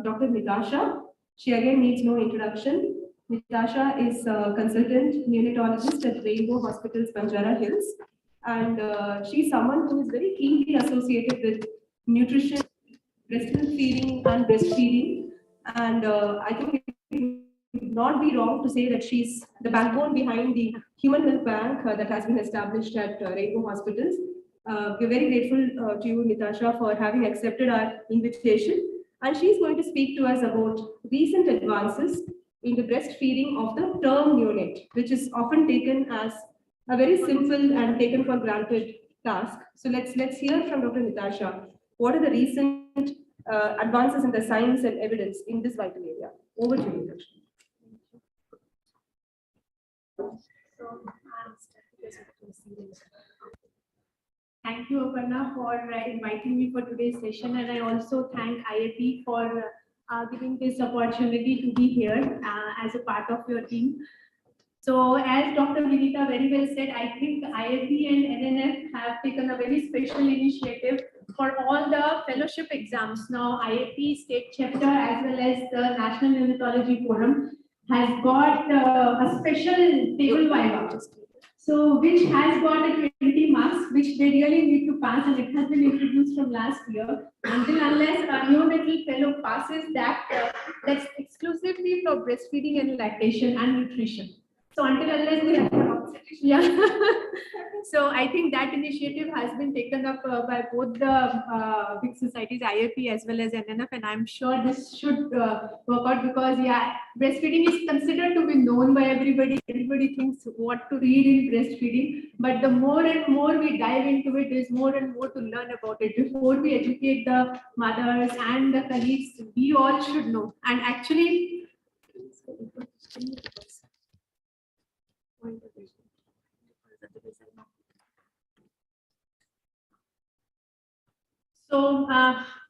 Dr. Nitasha. She again needs no introduction. Nitasha is a consultant neonatologist at Rainbow Hospitals, Banjara Hills, and she's someone who is very keenly associated with nutrition, breast milk feeding, and breastfeeding. And I think it would not be wrong to say that she's the backbone behind the human milk bank that has been established at Rainbow Hospitals. We're very grateful to you, Nitasha, for having accepted our invitation. And she's going to speak to us about recent advances in the breastfeeding of the term neonate, which is often taken as a very simple and taken for granted task. So let's hear from Dr. Nitasha. What are the recent advances in the science and evidence in this vital area? Over to you, Nitasha. Thank you, Aparna, for inviting me for today's session, and I also thank IAP for giving this opportunity to be here as a part of your team. So, as Dr. Vinita very well said, I think IAP and NNF have taken a very special initiative for all the fellowship exams. Now, IAP state chapter as well as the National Neonatology Forum has got a special table viva. So, which has got a 20 marks, which they really need to pass, and it has been introduced from last year. Until unless a neonatal fellow passes that, that's exclusively for breastfeeding and lactation and nutrition. So until unless they have an obstetrician, yeah. So I think that initiative has been taken up by both the big societies, IAP as well as NNF, and I'm sure this should work out because, yeah, breastfeeding is considered to be known by everybody. Everybody thinks what to read in breastfeeding, but the more and more we dive into it, there's more and more to learn about it. Before we educate the mothers and the colleagues, we all should know. And actually, so,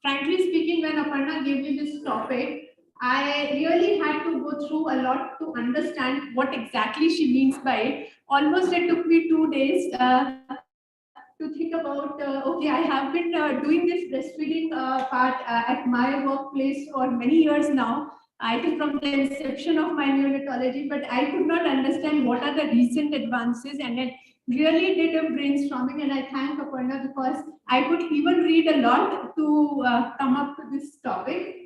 frankly speaking, when Aparna gave me this topic, I really had to go through a lot to understand what exactly she means by it. Almost it took me 2 days to think about, okay, I have been doing this breastfeeding part at my workplace for many years now. I think from the inception of my neonatology, but I could not understand what are the recent advances, and it really did a brainstorming, and I thank Aparna because I could even read a lot to come up to this topic.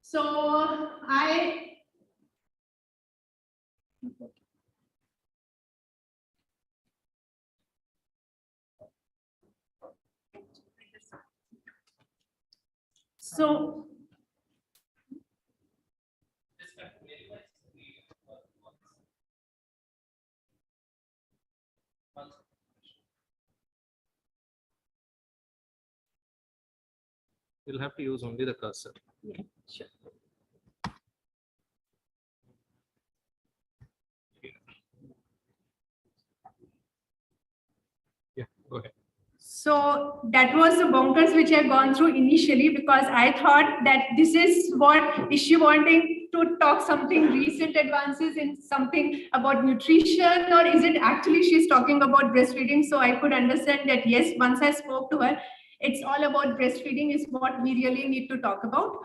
So You'll have to use only the cursor. yeah, sure. Yeah, go ahead. So that was the bonkers which I've gone through initially because I thought that this is what is she wanting to talk something recent advances in something about nutrition, or is it actually she's talking about breastfeeding? So I could understand that yes, once I spoke to her, it's all about breastfeeding is what we really need to talk about.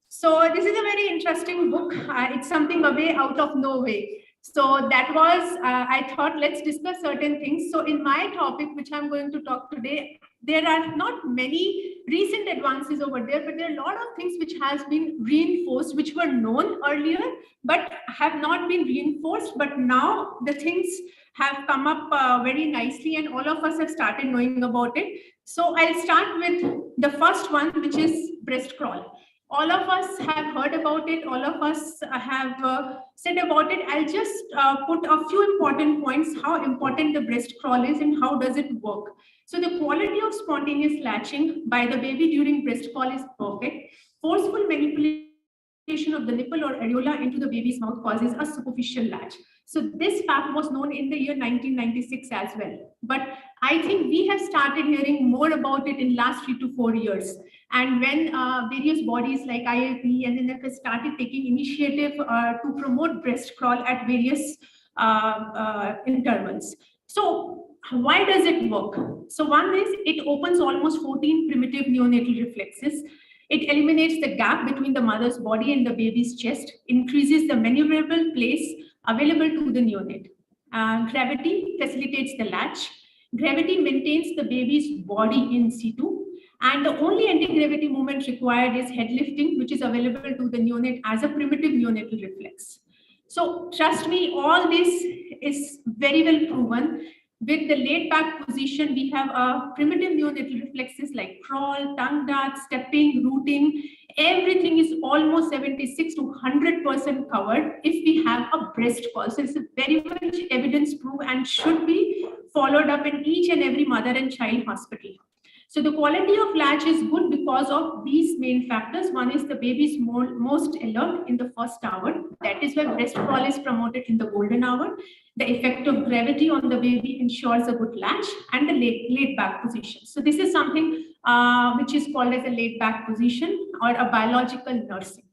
So this is a very interesting book. It's something a way out of no way. So that was, I thought, let's discuss certain things. So in my topic, which I'm going to talk today, there are not many recent advances over there, but there are a lot of things which has been reinforced, which were known earlier, but have not been reinforced. But now the things have come up very nicely and all of us have started knowing about it. So I'll start with the first one, which is breast crawl. All of us have heard about it. All of us have said about it. I'll just put a few important points, how important the breast crawl is and how does it work. So the quality of spontaneous latching by the baby during breast crawl is perfect. Forceful manipulation of the nipple or areola into the baby's mouth causes a superficial latch. So this fact was known in the year 1996 as well. But I think we have started hearing more about it in last 3 to 4 years. And when various bodies like IAP and NNF started taking initiative to promote breast crawl at various intervals. So Why does it work? So one is it opens almost 14 primitive neonatal reflexes. It eliminates the gap between the mother's body and the baby's chest, increases the maneuverable place available to the neonate. Gravity facilitates the latch. Gravity maintains the baby's body in situ. And the only anti-gravity movement required is head lifting, which is available to the neonate as a primitive neonatal reflex. So trust me, all this is very well proven. With the laid back position, we have primitive neonatal reflexes like crawl, tongue dart, stepping, rooting. Everything is almost 76 to 100% covered if we have a breast pulse. So it's very much evidence proof and should be followed up in each and every mother and child hospital. So the quality of latch is good because of these main factors. One is the baby is most alert in the first hour. That is why breast crawl is promoted in the golden hour. The effect of gravity on the baby ensures a good latch and the laid back position. So this is something which is called as a laid back position or a biological nursing.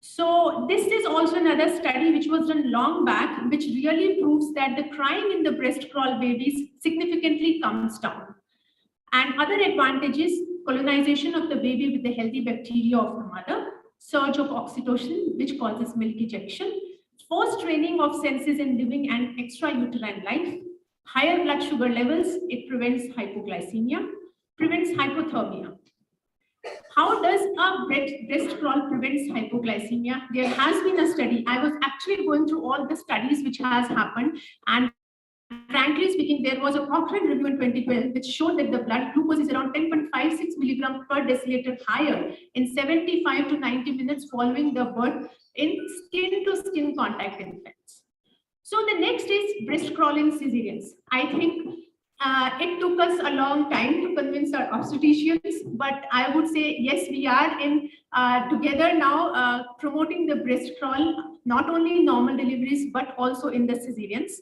So this is also another study which was done long back, which really proves that the crying in the breast crawl babies significantly comes down. And other advantages, colonization of the baby with the healthy bacteria of the mother, surge of oxytocin, which causes milk ejection, forced training of senses in living and extrauterine life, higher blood sugar levels, it prevents hypoglycemia, prevents hypothermia. How does a breast crawl prevents hypoglycemia? There has been a study. I was actually going through all the studies which has happened, and frankly speaking, there was a Cochrane review in 2012 which showed that the blood glucose is around 10.56 milligram per deciliter higher in 75 to 90 minutes following the birth in skin-to-skin contact infants. So the next is breast crawl in cesareans. I think it took us a long time to convince our obstetricians, but I would say yes, we are in together now promoting the breast crawl, not only in normal deliveries, but also in the cesareans.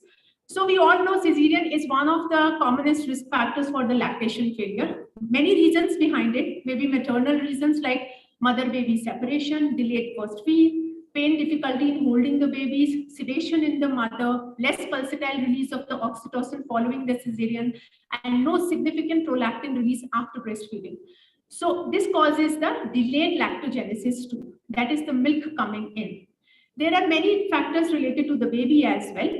So we all know cesarean is one of the commonest risk factors for the lactation failure. Many reasons behind it, maybe maternal reasons like mother-baby separation, delayed first feed, pain difficulty in holding the babies, sedation in the mother, less pulsatile release of the oxytocin following the cesarean, and no significant prolactin release after breastfeeding. So this causes the delayed lactogenesis too, that is the milk coming in. There are many factors related to the baby as well.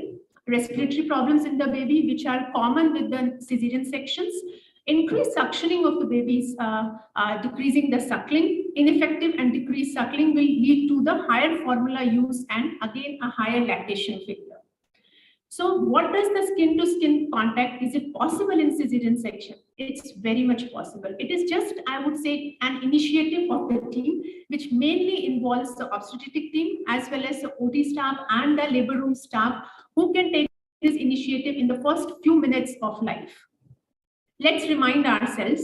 Respiratory problems in the baby, which are common with the cesarean sections, increased suctioning of the babies, decreasing the suckling. Ineffective and decreased suckling will lead to the higher formula use and again a higher lactation failure. So what does the skin-to-skin contact, is it possible in cesarean section? It's very much possible. It is just, I would say, an initiative of the team, which mainly involves the obstetric team as well as the OT staff and the labor room staff who can take this initiative in the first few minutes of life. Let's remind ourselves,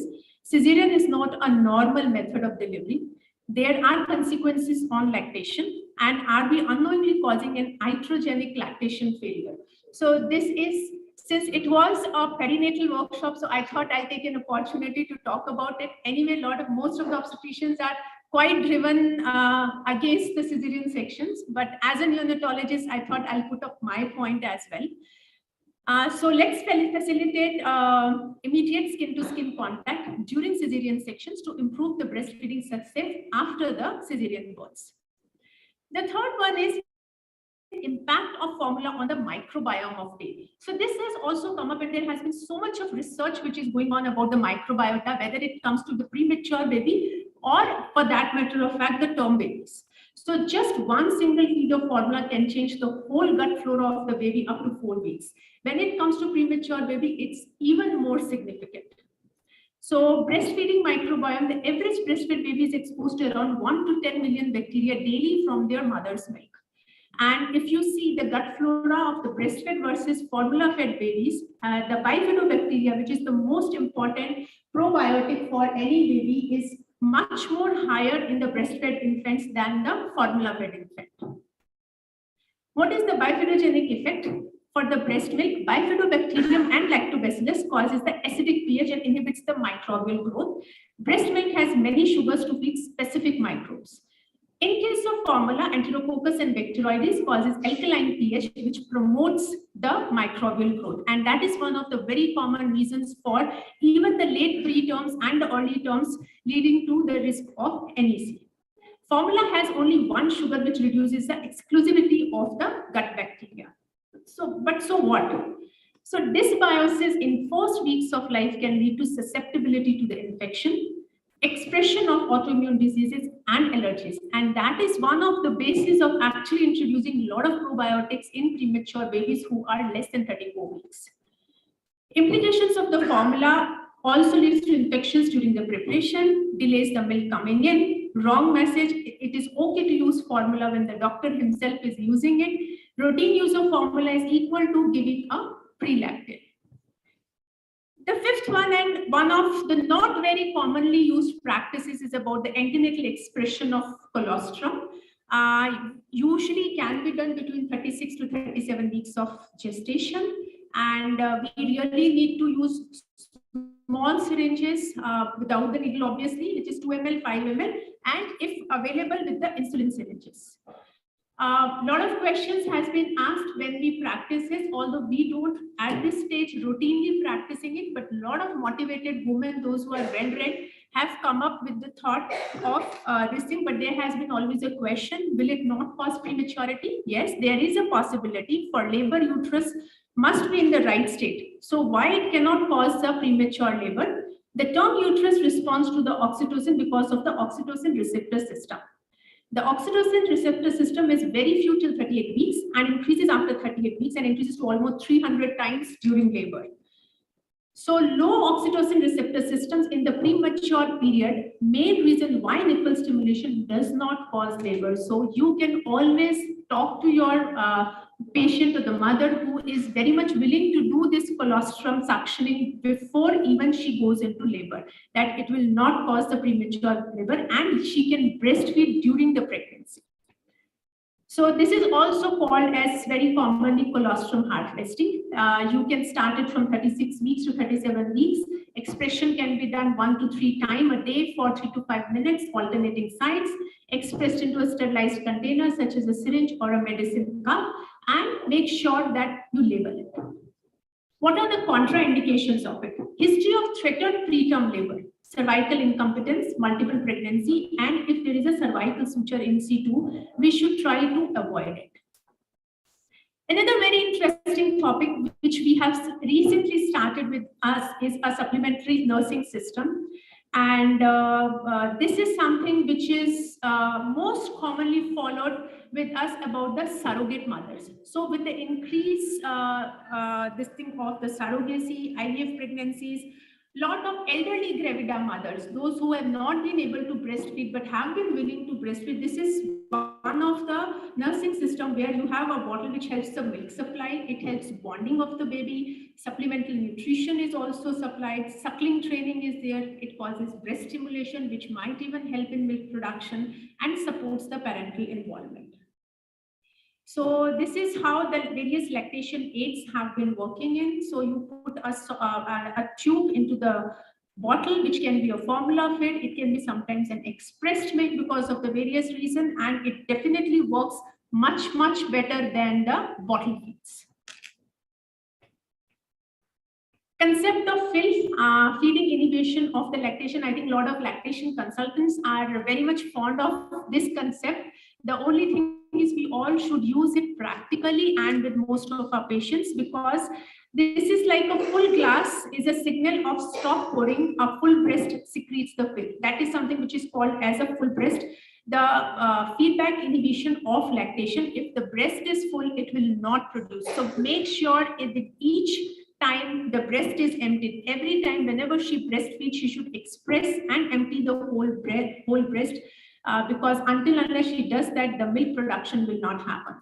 cesarean is not a normal method of delivery. There are consequences on lactation, and are we unknowingly causing an iatrogenic lactation failure? So this is, since it was a perinatal workshop, so I thought I'll take an opportunity to talk about it. Anyway, most of the obstetricians are quite driven against the cesarean sections, but as a neonatologist, I thought I'll put up my point as well. So let's facilitate immediate skin-to-skin contact during cesarean sections to improve the breastfeeding success after the cesarean births. The third one is impact of formula on the microbiome of baby. So this has also come up, and there has been so much of research which is going on about the microbiota, whether it comes to the premature baby or, for that matter of fact, the term babies. So just one single feed of formula can change the whole gut flora of the baby up to 4 weeks. When it comes to premature baby, it's even more significant. So breastfeeding microbiome, the average breastfed baby is exposed to around 1 to 10 million bacteria daily from their mother's milk. And if you see the gut flora of the breastfed versus formula-fed babies, the bifidobacteria, which is the most important probiotic for any baby, is much more higher in the breastfed infants than the formula-fed infant. What is the bifidogenic effect? For the breast milk, bifidobacterium and lactobacillus causes the acidic pH and inhibits the microbial growth. Breast milk has many sugars to feed specific microbes. In case of formula, Enterococcus and Bacteroides causes alkaline pH, which promotes the microbial growth. And that is one of the very common reasons for even the late preterms and the early terms leading to the risk of NEC. Formula has only one sugar, which reduces the exclusivity of the gut bacteria. So what? So dysbiosis in first weeks of life can lead to susceptibility to the infection, expression of autoimmune diseases and allergies. And that is one of the bases of actually introducing a lot of probiotics in premature babies who are less than 34 weeks. Implications of the formula also leads to infections during the preparation, delays the milk coming in, wrong message. It is okay to use formula when the doctor himself is using it. Routine use of formula is equal to giving a pre-lactate. The fifth one, and one of the not very commonly used practices, is about the antenatal expression of colostrum. Usually can be done between 36 to 37 weeks of gestation. And we really need to use small syringes without the needle, obviously, which is 2 ml, 5 ml, and if available with the insulin syringes. A lot of questions has been asked when we practice this, although we don't at this stage routinely practicing it, but a lot of motivated women, those who are well-read, have come up with the thought of this thing, but there has been always a question, will it not cause prematurity? Yes, there is a possibility. For labor, uterus must be in the right state. So why it cannot cause the premature labor? The term uterus responds to the oxytocin because of the oxytocin receptor system. The oxytocin receptor system is very few till 38 weeks and increases after 38 weeks and increases to almost 300 times during labor. So low oxytocin receptor systems in the premature period, main reason why nipple stimulation does not cause labor. So you can always talk to your patient or the mother who is very much willing to do this colostrum suctioning before even she goes into labor, that it will not cause the premature labor and she can breastfeed during the pregnancy. So this is also called as very commonly colostrum harvesting. You can start it from 36 weeks to 37 weeks. Expression can be done 1 to 3 times a day for 3 to 5 minutes, alternating sides, expressed into a sterilized container such as a syringe or a medicine cup, and make sure that you label it. What are the contraindications of it? History of threatened preterm labor, cervical incompetence, multiple pregnancy, and if there is a cervical suture in situ, we should try to avoid it. Another very interesting topic which we have recently started with us is a supplementary nursing system. And this is something which is most commonly followed with us about the surrogate mothers. So with the increase this thing of the surrogacy, IVF pregnancies, lot of elderly gravida mothers, those who have not been able to breastfeed but have been willing to breastfeed, this is one of the nursing system where you have a bottle which helps the milk supply, it helps bonding of the baby, supplemental nutrition is also supplied, suckling training is there, it causes breast stimulation which might even help in milk production and supports the parental involvement. So this is how the various lactation aids have been working in. So you put a tube into the bottle, which can be a formula fed. It can be sometimes an expressed milk because of the various reasons, and it definitely works much, much better than the bottle feeds. Concept of feeding inhibition of the lactation. I think a lot of lactation consultants are very much fond of this concept. The only thing is we all should use it practically and with most of our patients, because this is like a full glass is a signal of stop pouring, a full breast secretes the fill. That is something which is called as a full breast. The feedback inhibition of lactation, if the breast is full, it will not produce. So make sure with each time the breast is emptied. Every time whenever she breastfeeds, she should express and empty the whole breast. Because unless she does that, the milk production will not happen.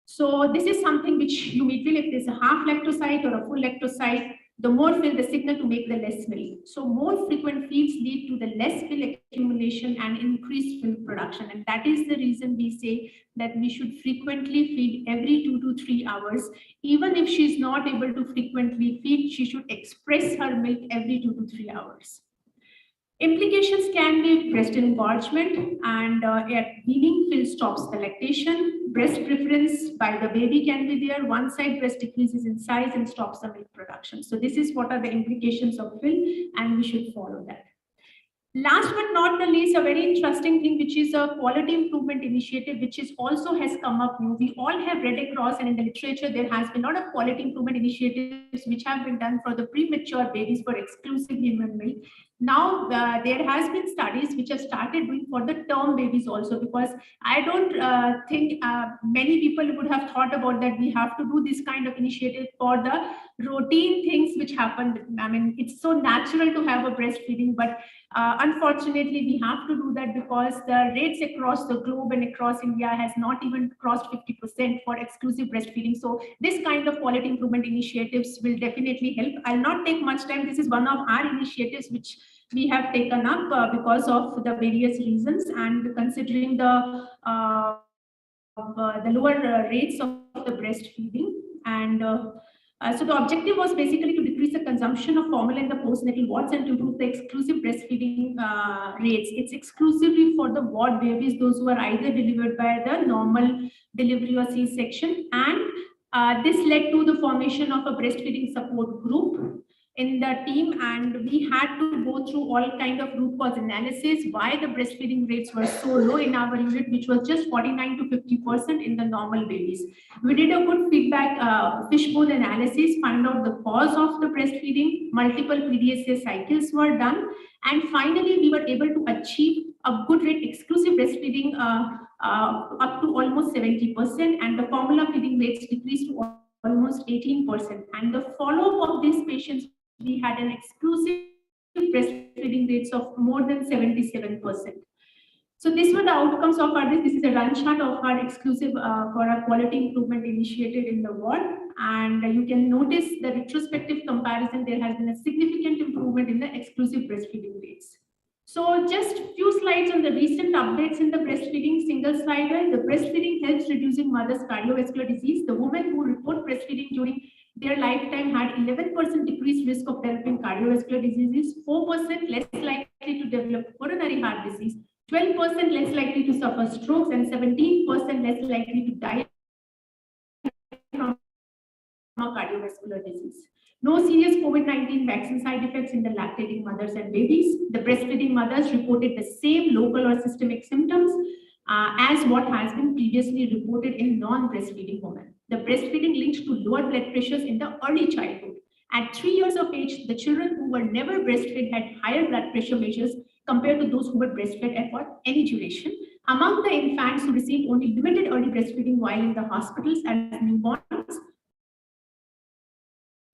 So this is something which you may feel if there's a half lactocyte or a full lactocyte, the more fill the signal to make the less milk. So more frequent feeds lead to the less fill accumulation and increased milk production. And that is the reason we say that we should frequently feed every 2 to 3 hours. Even if she's not able to frequently feed, she should express her milk every 2 to 3 hours. Implications can be breast engorgement and at weaning fill stops the lactation. Breast preference by the baby can be there. One side breast decreases in size and stops the milk production. So this is what are the implications of fill, and we should follow that. Last but not the least, a very interesting thing, which is a quality improvement initiative, which is also has come up new. We all have read across, and in the literature, there has been a lot of quality improvement initiatives which have been done for the premature babies for exclusive human milk. Now, there has been studies which have started doing for the term babies also, because I don't think many people would have thought about that we have to do this kind of initiative for the routine things which happen. I mean, it's so natural to have a breastfeeding, but unfortunately, we have to do that because the rates across the globe and across India has not even crossed 50% for exclusive breastfeeding. So this kind of quality improvement initiatives will definitely help. I'll not take much time. This is one of our initiatives which we have taken up because of the various reasons, and considering the lower rates of the breastfeeding. And so the objective was basically to decrease the consumption of formula in the postnatal wards and to improve the exclusive breastfeeding rates. It's exclusively for the ward babies, those who are either delivered by the normal delivery or C-section. And this led to the formation of a breastfeeding support group in the team, and we had to go through all kind of root cause analysis, why the breastfeeding rates were so low in our unit, which was just 49 to 50% in the normal babies. We did a good feedback fishbone analysis, find out the cause of the breastfeeding, multiple PDSA cycles were done, and finally we were able to achieve a good rate exclusive breastfeeding up to almost 70%, and the formula feeding rates decreased to almost 18%. And the follow-up of these patients, we had an exclusive breastfeeding rates of more than 77%. So these were the outcomes of our, this is a run chart of our exclusive for our quality improvement initiative in the ward. And you can notice the retrospective comparison, there has been a significant improvement in the exclusive breastfeeding rates. So just few slides on the recent updates in the breastfeeding, single slider. The breastfeeding helps reducing mother's cardiovascular disease. The women who report breastfeeding during their lifetime had 11% decreased risk of developing cardiovascular diseases, 4% less likely to develop coronary heart disease, 12% less likely to suffer strokes, and 17% less likely to die from cardiovascular disease. No serious COVID-19 vaccine side effects in the lactating mothers and babies. The breastfeeding mothers reported the same local or systemic symptoms as what has been previously reported in non-breastfeeding women. The breastfeeding linked to lower blood pressures in the early childhood. At 3 years of age, the children who were never breastfed had higher blood pressure measures compared to those who were breastfed at for any duration. Among the infants who received only limited early breastfeeding while in the hospitals as newborns,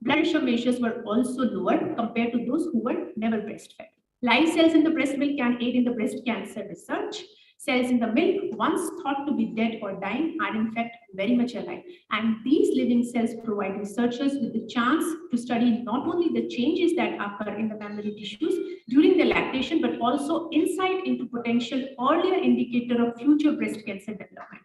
blood pressure measures were also lower compared to those who were never breastfed. Live cells in the breast milk can aid in the breast cancer research. Cells in the milk, once thought to be dead or dying, are in fact very much alive. And these living cells provide researchers with the chance to study not only the changes that occur in the mammary tissues during the lactation, but also insight into potential earlier indicator of future breast cancer development.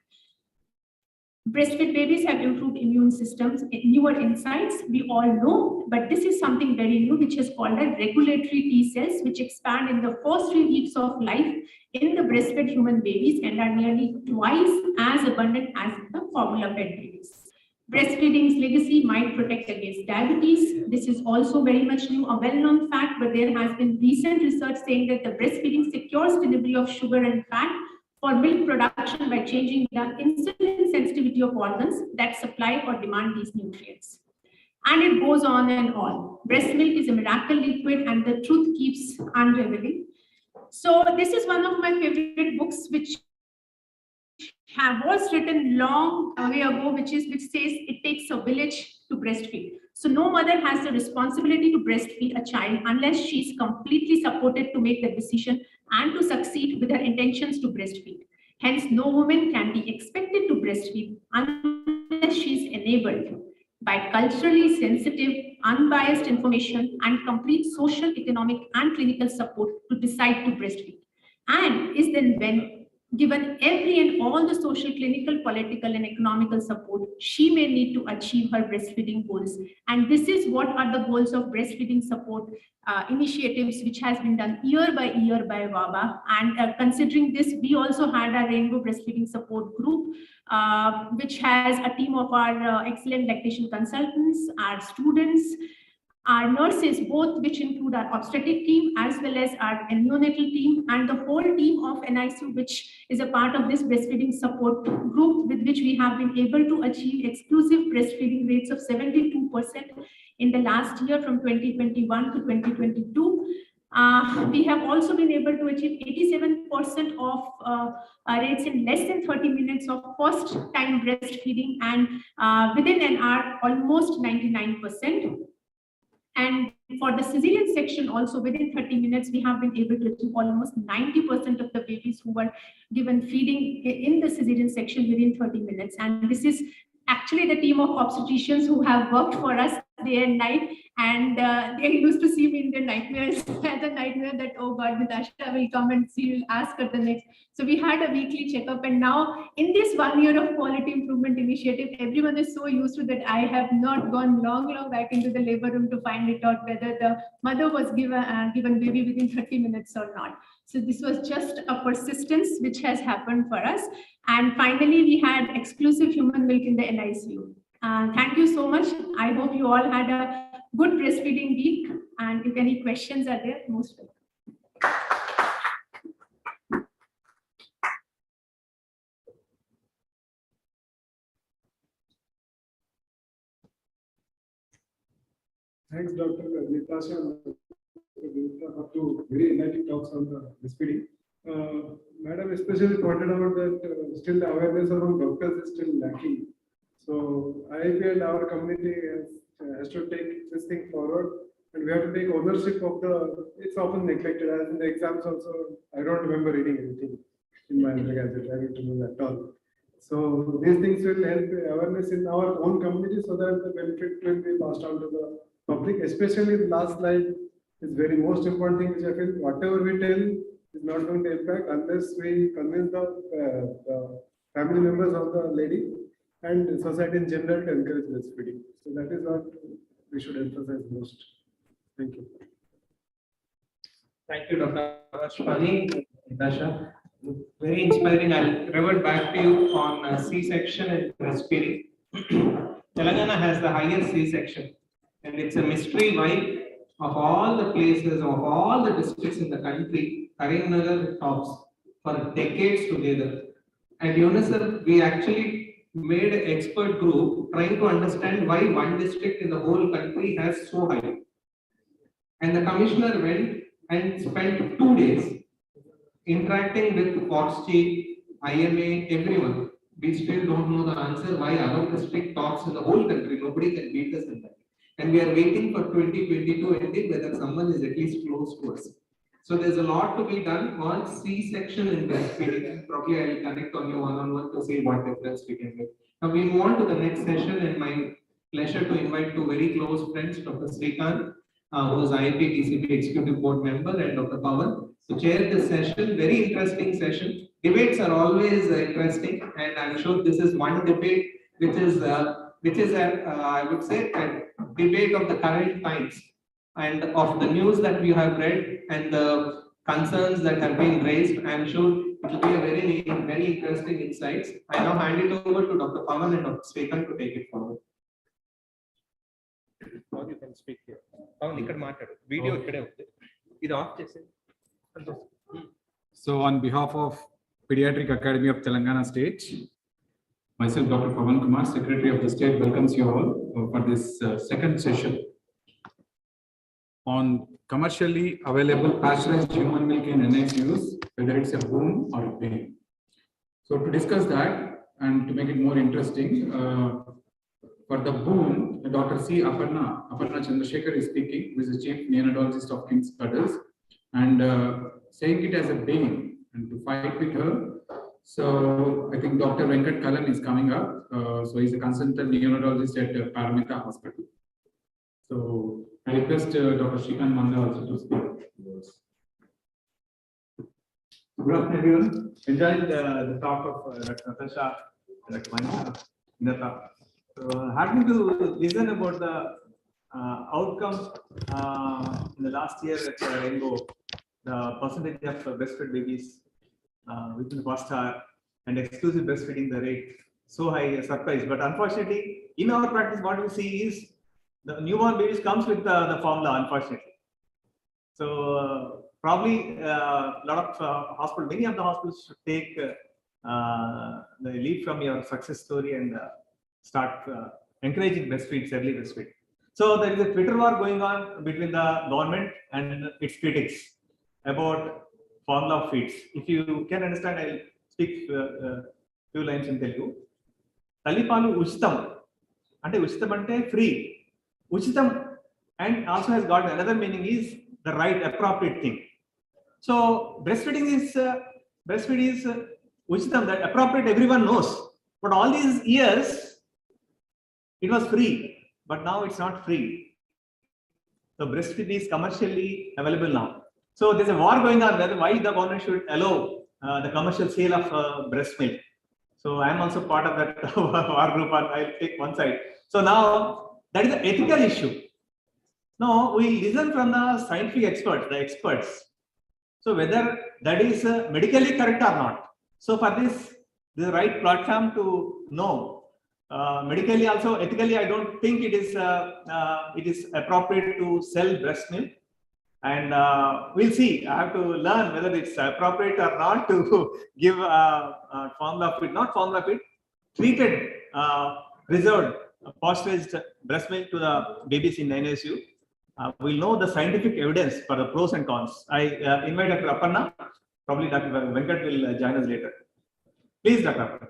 Breastfed babies have improved immune systems, newer insights we all know, but this is something very new, which is called as regulatory T cells, which expand in the first 3 weeks of life in the breastfed human babies and are nearly twice as abundant as the formula-fed babies. Breastfeeding's legacy might protect against diabetes. This is also very much new, a well-known fact, but there has been recent research saying that the breastfeeding secures delivery of sugar and fat for milk production by changing the insulin sensitivity of organs that supply or demand these nutrients. And it goes on and on. Breast milk is a miracle liquid and the truth keeps unraveling. So this is one of my favorite books, which was written long way ago, which says it takes a village to breastfeed. So no mother has the responsibility to breastfeed a child unless she is completely supported to make the decision and to succeed with her intentions to breastfeed. Hence, no woman can be expected to breastfeed unless she is enabled by culturally sensitive, unbiased information and complete social, economic, and clinical support to decide to breastfeed. And is then when given every and all the social, clinical, political, and economical support she may need to achieve her breastfeeding goals. And this is what are the goals of breastfeeding support initiatives, which has been done year by WABA. And considering this, we also had a Rainbow Breastfeeding Support Group, which has a team of our excellent lactation consultants, our students, our nurses, both which include our obstetric team as well as our neonatal team, and the whole team of NICU, which is a part of this breastfeeding support group, with which we have been able to achieve exclusive breastfeeding rates of 72% in the last year from 2021 to 2022. We have also been able to achieve 87% of rates in less than 30 minutes of first time breastfeeding, and within an hour, almost 99%. And for the cesarean section, also within 30 minutes, we have been able to achieve almost 90% of the babies who were given feeding in the cesarean section within 30 minutes. And this is actually the team of obstetricians who have worked for us day and night, and they used to see me in their nightmares as a nightmare that, oh God, Natasha will come and she will ask her the next. So we had a weekly checkup, and now in this 1 year of quality improvement initiative, everyone is so used to that. I have not gone long back into the labor room to find it out whether the mother was given baby within 30 minutes or not. So this was just a persistence which has happened for us. And finally, we had exclusive human milk in the NICU. Thank you so much. I hope you all had a good breastfeeding week. And if any questions are there, most welcome. Thanks, Dr. Natasha for two very enlightening talks on the breastfeeding. Madam especially pointed out that still the awareness among doctors is still lacking. So I feel our community has to take this thing forward, and we have to take ownership of it's often neglected. As in the exams also, I don't remember reading anything in my undergraduate. I don't remember at all. So these things will help awareness in our own community so that the benefit will be passed on to the public. Especially the last slide is very most important thing, which I feel whatever we tell is not going to impact unless we convince the family members of the lady and society in general to encourage breastfeeding. So that is what we should emphasize most. Thank you. Thank you, Dr. Ashwani, Natasha. Very inspiring. I'll revert back to you on C-section and breastfeeding. Telangana has the highest C-section, and it's a mystery why of all the places, of all the districts in the country, Karimnagar tops for decades together. And UNICEF, we actually made an expert group trying to understand why one district in the whole country has so high. And the commissioner went and spent 2 days interacting with FOXG, IMA, everyone. We still don't know the answer why our district tops in the whole country. Nobody can beat us in that. And we are waiting for 2022 ending whether someone is at least close to us. So there's a lot to be done on C-section in breastfeeding. Probably I will connect on you one-on-one to see what difference we can make. Now we move on to the next session, and my pleasure to invite two very close friends, Dr. Srikanth, who is IIP TCB Executive Board Member, and Dr. Pawan, to chair this session. Very interesting session. Debates are always interesting, and I'm sure this is one debate which is I would say a debate of the current times and of the news that we have read and the concerns that have been raised. I'm sure it will be a very interesting insights. I now hand it over to Dr. Pawan and Dr. Srikanth to take it forward. Or you can speak here. Pawan, ikkada maatadu. Video ikkade undi. Idu off chesi. So on behalf of Pediatric Academy of Telangana State, myself, Dr. Pawan Kumar, Secretary of the State, welcomes you all for this second session on commercially available pasteurized human milk in NICUs, whether it's a boom or a pain. So to discuss that and to make it more interesting, for the boom, Dr. C. Aparna Chandrasekhar is speaking, who is the Chief Neonatologist of King's Cuddles, and saying it as a bane and to fight with her. So I think Dr. Venkat Kalan is coming up. So he's a consultant neonatologist at Paramita Hospital. So I request Dr. Srikanth Manda also to speak. Good afternoon, everyone. Enjoyed the talk of Dr. Natasha, Dr. Manisha, Nata. So happy to listen about the outcome in the last year at Rainbow, the percentage of breastfed babies within the first hour and exclusive breastfeeding, the rate so high, surprise. But unfortunately, in our practice, what we see is the newborn babies comes with the formula, unfortunately. So probably a lot of hospitals, many of the hospitals should take the lead from your success story and start encouraging breastfeeds, early breastfeed. So there is a Twitter war going on between the government and its critics about formula of feeds. If you can understand, I'll speak few lines in Telugu. Talipalu uchitam, ante uchitam ante free. Uchitam and also has got another meaning is the right appropriate thing. So breastfeeding is uchitam, that appropriate everyone knows. But all these years it was free, but now it's not free. So breastfeeding is commercially available now. So there's a war going on whether why the government should allow the commercial sale of breast milk. So I am also part of that war group, and I'll take one side. So now that is an ethical issue. Now we listen from the scientific experts, the experts. So whether that is medically correct or not. So for this is the right platform to know. Medically also, ethically, I don't think it is appropriate to sell breast milk. And we'll see. I have to learn whether it's appropriate or not to give formula feed, not formula feed, treated, reserved, pasteurized breast milk to the babies in NSU. We'll know the scientific evidence for the pros and cons. I invite Dr. Aparna. Probably Dr. Venkat will join us later. Please, Dr. Aparna.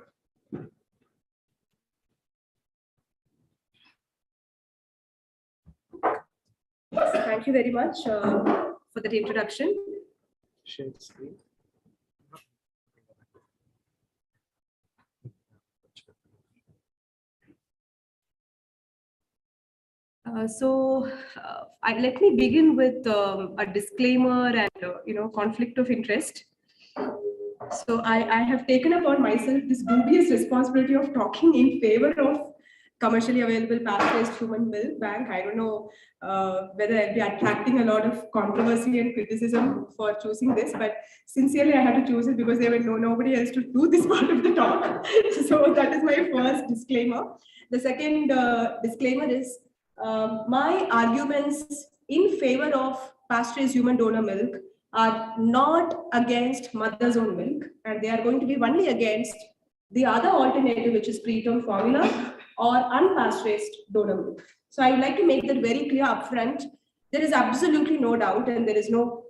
Thank you very much for that introduction. Let me begin with a disclaimer and conflict of interest. So I have taken upon myself this dubious responsibility of talking in favor of commercially available pasteurized human milk bank. I don't know whether I'll be attracting a lot of controversy and criticism for choosing this, but sincerely I had to choose it because there were nobody else to do this part of the talk. So that is my first disclaimer. The second disclaimer is my arguments in favor of pasteurized human donor milk are not against mother's own milk, and they are going to be only against the other alternative, which is preterm formula or unpasteurized donor milk. So I would like to make that very clear upfront. There is absolutely no doubt and there is no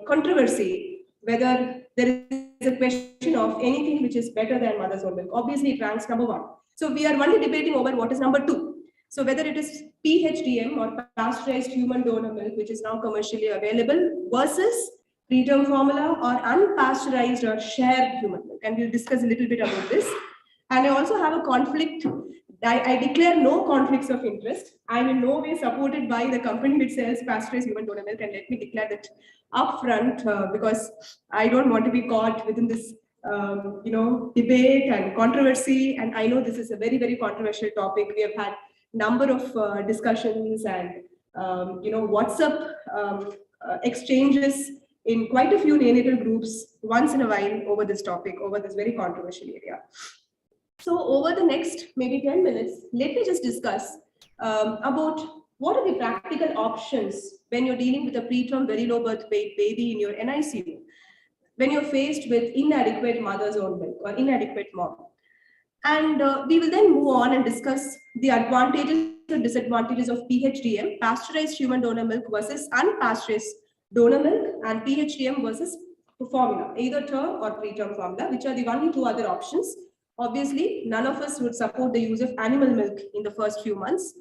controversy whether there is a question of anything which is better than mother's own milk. Obviously, it ranks number one. So we are only debating over what is number two. So whether it is PHDM or pasteurized human donor milk, which is now commercially available, versus preterm formula or unpasteurized or shared human milk. And we'll discuss a little bit about this. And I also have a conflict. I declare no conflicts of interest. I'm in no way supported by the company which sells pasteurized human donor milk. And let me declare that upfront because I don't want to be caught within this debate and controversy. And I know this is a very, very controversial topic. We have had number of discussions and WhatsApp exchanges in quite a few neonatal groups once in a while over this topic, over this very controversial area. So over the next maybe 10 minutes, let me just discuss about what are the practical options when you're dealing with a preterm very low birth weight baby in your NICU, when you're faced with inadequate mother's own milk or inadequate mom. And we will then move on and discuss the advantages and disadvantages of PHDM, pasteurized human donor milk versus unpasteurized donor milk, and PHDM versus formula, either term or preterm formula, which are the only two other options. Obviously, none of us would support the use of animal milk in the first few months.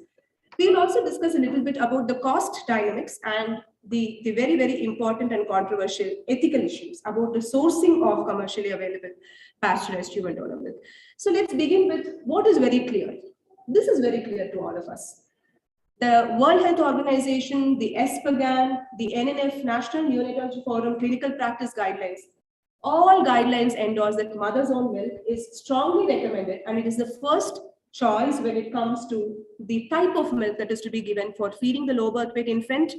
We will also discuss a little bit about the cost dynamics and the very, very important and controversial ethical issues about the sourcing of commercially available pasteurized human donor milk. So let's begin with what is very clear. This is very clear to all of us. The World Health Organization, the ESPGHAN, the NNF, National Neonatal Forum Clinical Practice Guidelines all guidelines endorse that mother's own milk is strongly recommended, and it is the first choice when it comes to the type of milk that is to be given for feeding the low birth weight infant.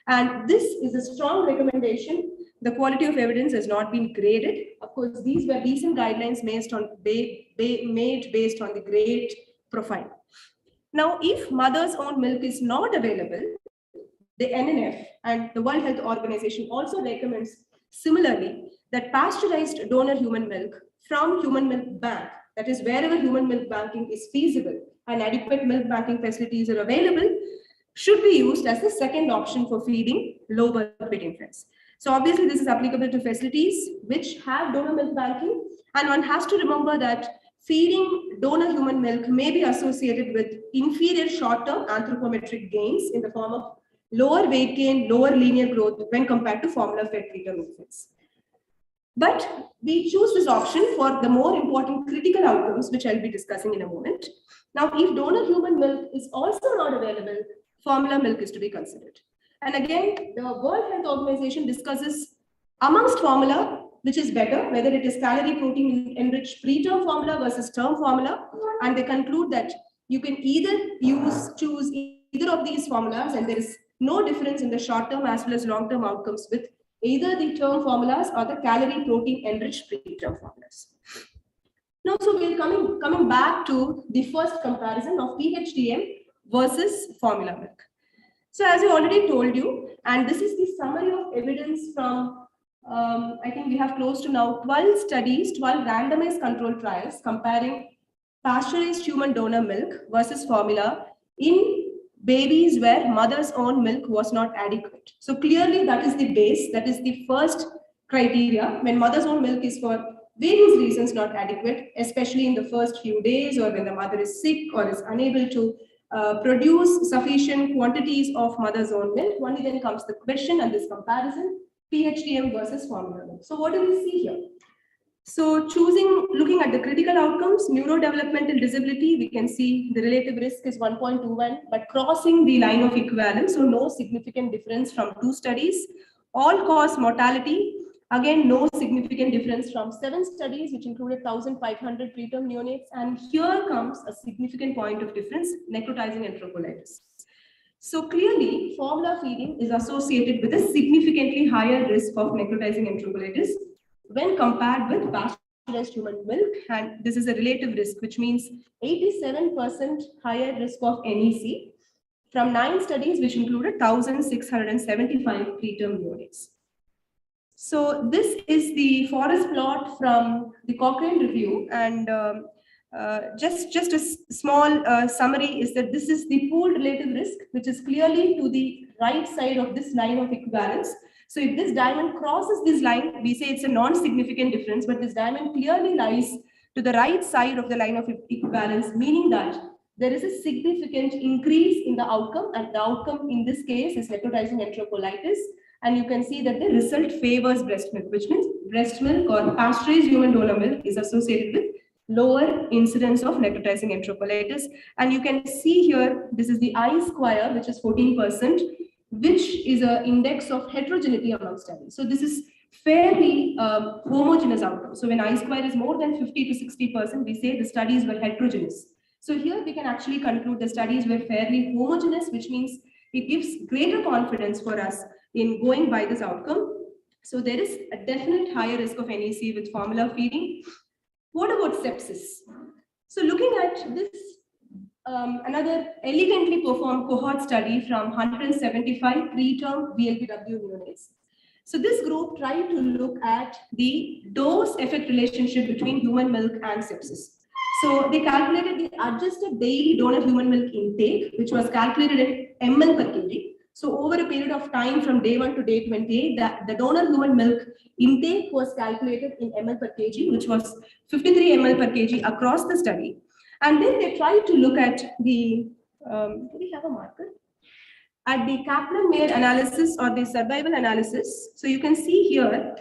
And this is a strong recommendation. The quality of evidence has not been graded. Of course, these were recent guidelines made based on the grade profile. Now, if mother's own milk is not available, the NNF and the World Health Organization also recommends similarly that pasteurized donor human milk from human milk bank, that is wherever human milk banking is feasible and adequate milk banking facilities are available, should be used as the second option for feeding low birth weight infants. So obviously this is applicable to facilities which have donor milk banking, and one has to remember that feeding donor human milk may be associated with inferior short-term anthropometric gains in the form of lower weight gain, lower linear growth when compared to formula-fed preterm infants. But we choose this option for the more important critical outcomes, which I'll be discussing in a moment. Now, if donor human milk is also not available, formula milk is to be considered. And again, the World Health Organization discusses amongst formula, which is better, whether it is calorie protein enriched preterm formula versus term formula. And they conclude that you can either choose either of these formulas, and there is no difference in the short-term as well as long-term outcomes with either the term formulas or the calorie protein enriched preterm formulas. Now, so we're coming back to the first comparison of PHTM versus formula milk. So as I already told you, and this is the summary of evidence from, I think we have close to now 12 studies, 12 randomized control trials comparing pasteurized human donor milk versus formula in babies where mother's own milk was not adequate. So clearly that is the base, that is the first criteria when mother's own milk is for various reasons not adequate, especially in the first few days or when the mother is sick or is unable to produce sufficient quantities of mother's own milk. Only then comes the question and this comparison, PHTM versus formula milk. So what do we see here? So looking at the critical outcomes, neurodevelopmental disability, we can see the relative risk is 1.21, but crossing the line of equivalence, so no significant difference from 2 studies. All-cause mortality, again, no significant difference from 7 studies, which included 1,500 preterm neonates. And here comes a significant point of difference, necrotizing enterocolitis. So clearly, formula feeding is associated with a significantly higher risk of necrotizing enterocolitis when compared with pasteurized human milk. And this is a relative risk, which means 87% higher risk of NEC from 9 studies, which included 1,675 preterm neonates. So this is the forest plot from the Cochrane review, and just a small summary is that this is the pooled relative risk, which is clearly to the right side of this line of equivalence. So if this diamond crosses this line, we say it's a non-significant difference, but this diamond clearly lies to the right side of the line of equivalence, meaning that there is a significant increase in the outcome, and the outcome in this case is necrotizing enterocolitis. And you can see that the result favors breast milk, which means breast milk or pasteurized human donor milk is associated with lower incidence of necrotizing enterocolitis. And you can see here, this is the I-square, which is 14%, which is an index of heterogeneity among studies. So this is fairly homogeneous outcome. So when I-square is more than 50 to 60%, we say the studies were heterogeneous. So here we can actually conclude the studies were fairly homogeneous, which means it gives greater confidence for us in going by this outcome. So there is a definite higher risk of NEC with formula feeding. What about sepsis? So looking at this, another elegantly performed cohort study from 175 preterm VLBW neonates. So this group tried to look at the dose-effect relationship between human milk and sepsis. So they calculated the adjusted daily donor human milk intake, which was calculated in ml per kg. So over a period of time from day 1 to day 28, the donor human milk intake was calculated in ml per kg, which was 53 ml per kg across the study. And then they tried to look at the, do we have a marker? At the Kaplan-Meier analysis or the survival analysis. So you can see here,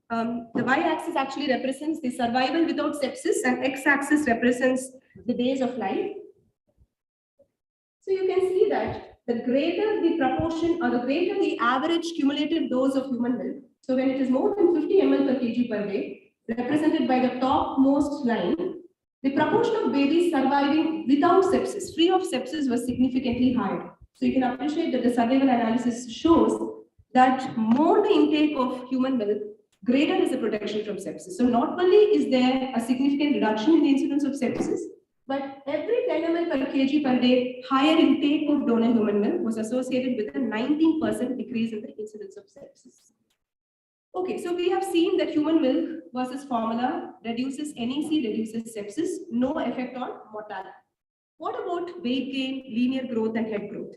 the y-axis actually represents the survival without sepsis, and x-axis represents the days of life. So you can see that the greater the proportion or the greater the average cumulative dose of human milk. So when it is more than 50 ml per kg per day, represented by the topmost line, the proportion of babies surviving without sepsis, free of sepsis, was significantly higher. So you can appreciate that the survival analysis shows that more the intake of human milk, greater is the protection from sepsis. So not only is there a significant reduction in the incidence of sepsis, but every 10 ml per kg per day, higher intake of donor human milk was associated with a 19% decrease in the incidence of sepsis. Okay, so we have seen that human milk versus formula reduces NEC, reduces sepsis, no effect on mortality. What about weight gain, linear growth, and head growth?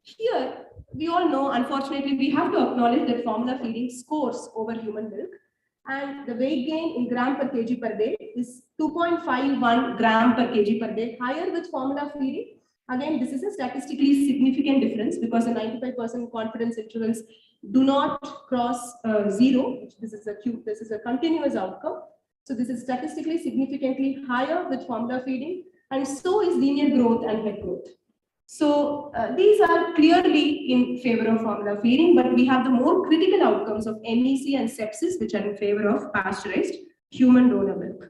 Here, we all know, unfortunately, we have to acknowledge that formula feeding scores over human milk. And the weight gain in gram per kg per day is 2.51 gram per kg per day, higher with formula feeding. Again, this is a statistically significant difference because the 95% confidence intervals do not cross zero. This is a continuous outcome. So this is statistically significantly higher with formula feeding, and so is linear growth and head growth. So these are clearly in favor of formula feeding, but we have the more critical outcomes of NEC and sepsis, which are in favor of pasteurized human donor milk.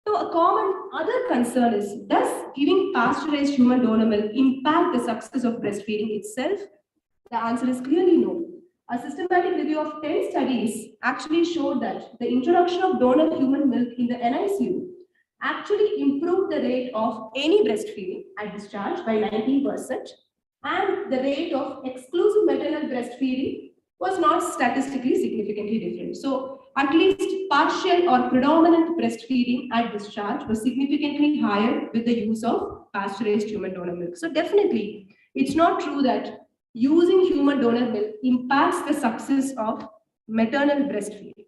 So a common other concern is, does giving pasteurized human donor milk impact the success of breastfeeding itself? The answer is clearly no. A systematic review of 10 studies actually showed that the introduction of donor human milk in the NICU actually improved the rate of any breastfeeding at discharge by 19%, and the rate of exclusive maternal breastfeeding was not statistically significantly different. So at least partial or predominant breastfeeding at discharge was significantly higher with the use of pasteurized human donor milk. So definitely, it's not true that using human donor milk impacts the success of maternal breastfeeding.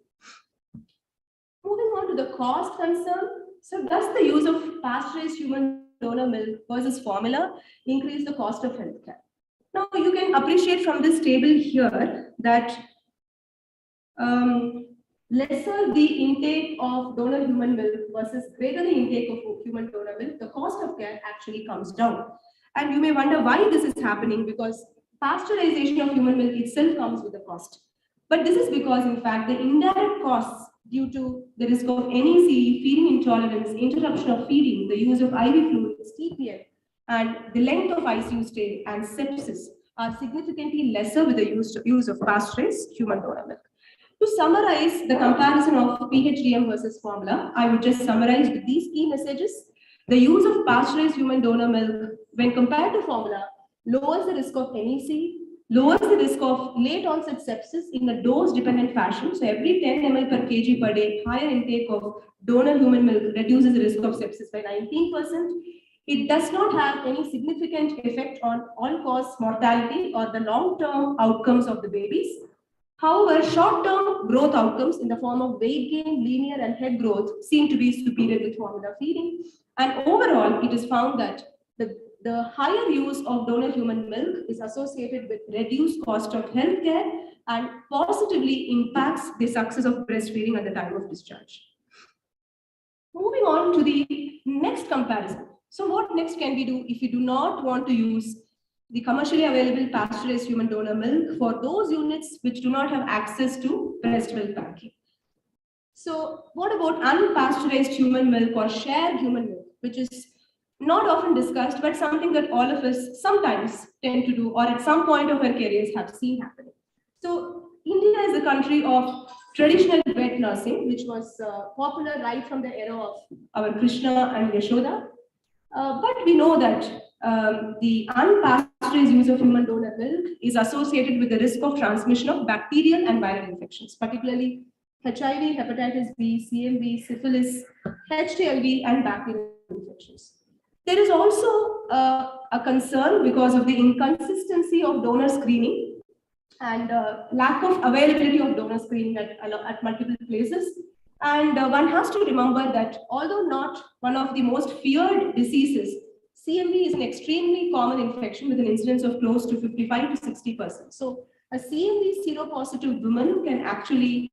Moving on to the cost concern. So does the use of pasteurized human donor milk versus formula increase the cost of healthcare? Now you can appreciate from this table here that lesser the intake of donor human milk versus greater the intake of human donor milk, the cost of care actually comes down. And you may wonder why this is happening, because pasteurization of human milk itself comes with a cost. But this is because, in fact, the indirect costs due to the risk of NEC, feeding intolerance, interruption of feeding, the use of IV fluids, TPN, and the length of ICU stay and sepsis are significantly lesser with the use of pasteurized human donor milk. To summarize the comparison of PHDM versus formula, I would just summarize with these key messages. The use of pasteurized human donor milk, when compared to formula, lowers the risk of NEC, lowers the risk of late onset sepsis in a dose-dependent fashion. So every 10 ml per kg per day, higher intake of donor human milk reduces the risk of sepsis by 19%. It does not have any significant effect on all-cause mortality or the long-term outcomes of the babies. However, short-term growth outcomes in the form of weight gain, linear, and head growth seem to be superior with formula feeding. And overall, it is found that the higher use of donor human milk is associated with reduced cost of healthcare and positively impacts the success of breastfeeding at the time of discharge. Moving on to the next comparison. So what next can we do if we do not want to use the commercially available pasteurized human donor milk for those units which do not have access to breast milk banking? So what about unpasteurized human milk or shared human milk, which is not often discussed, but something that all of us sometimes tend to do or at some point of our careers have seen happening. So India is a country of traditional wet nursing, which was popular right from the era of our Krishna and Yashoda. But we know that the unpasteurized use of human donor milk is associated with the risk of transmission of bacterial and viral infections, particularly HIV, hepatitis B, CMV, syphilis, HTLV, and bacterial infections. There is also a concern because of the inconsistency of donor screening and lack of availability of donor screening at multiple places. And one has to remember that although not one of the most feared diseases, CMV is an extremely common infection with an incidence of close to 55 to 60%. So a CMV seropositive woman can actually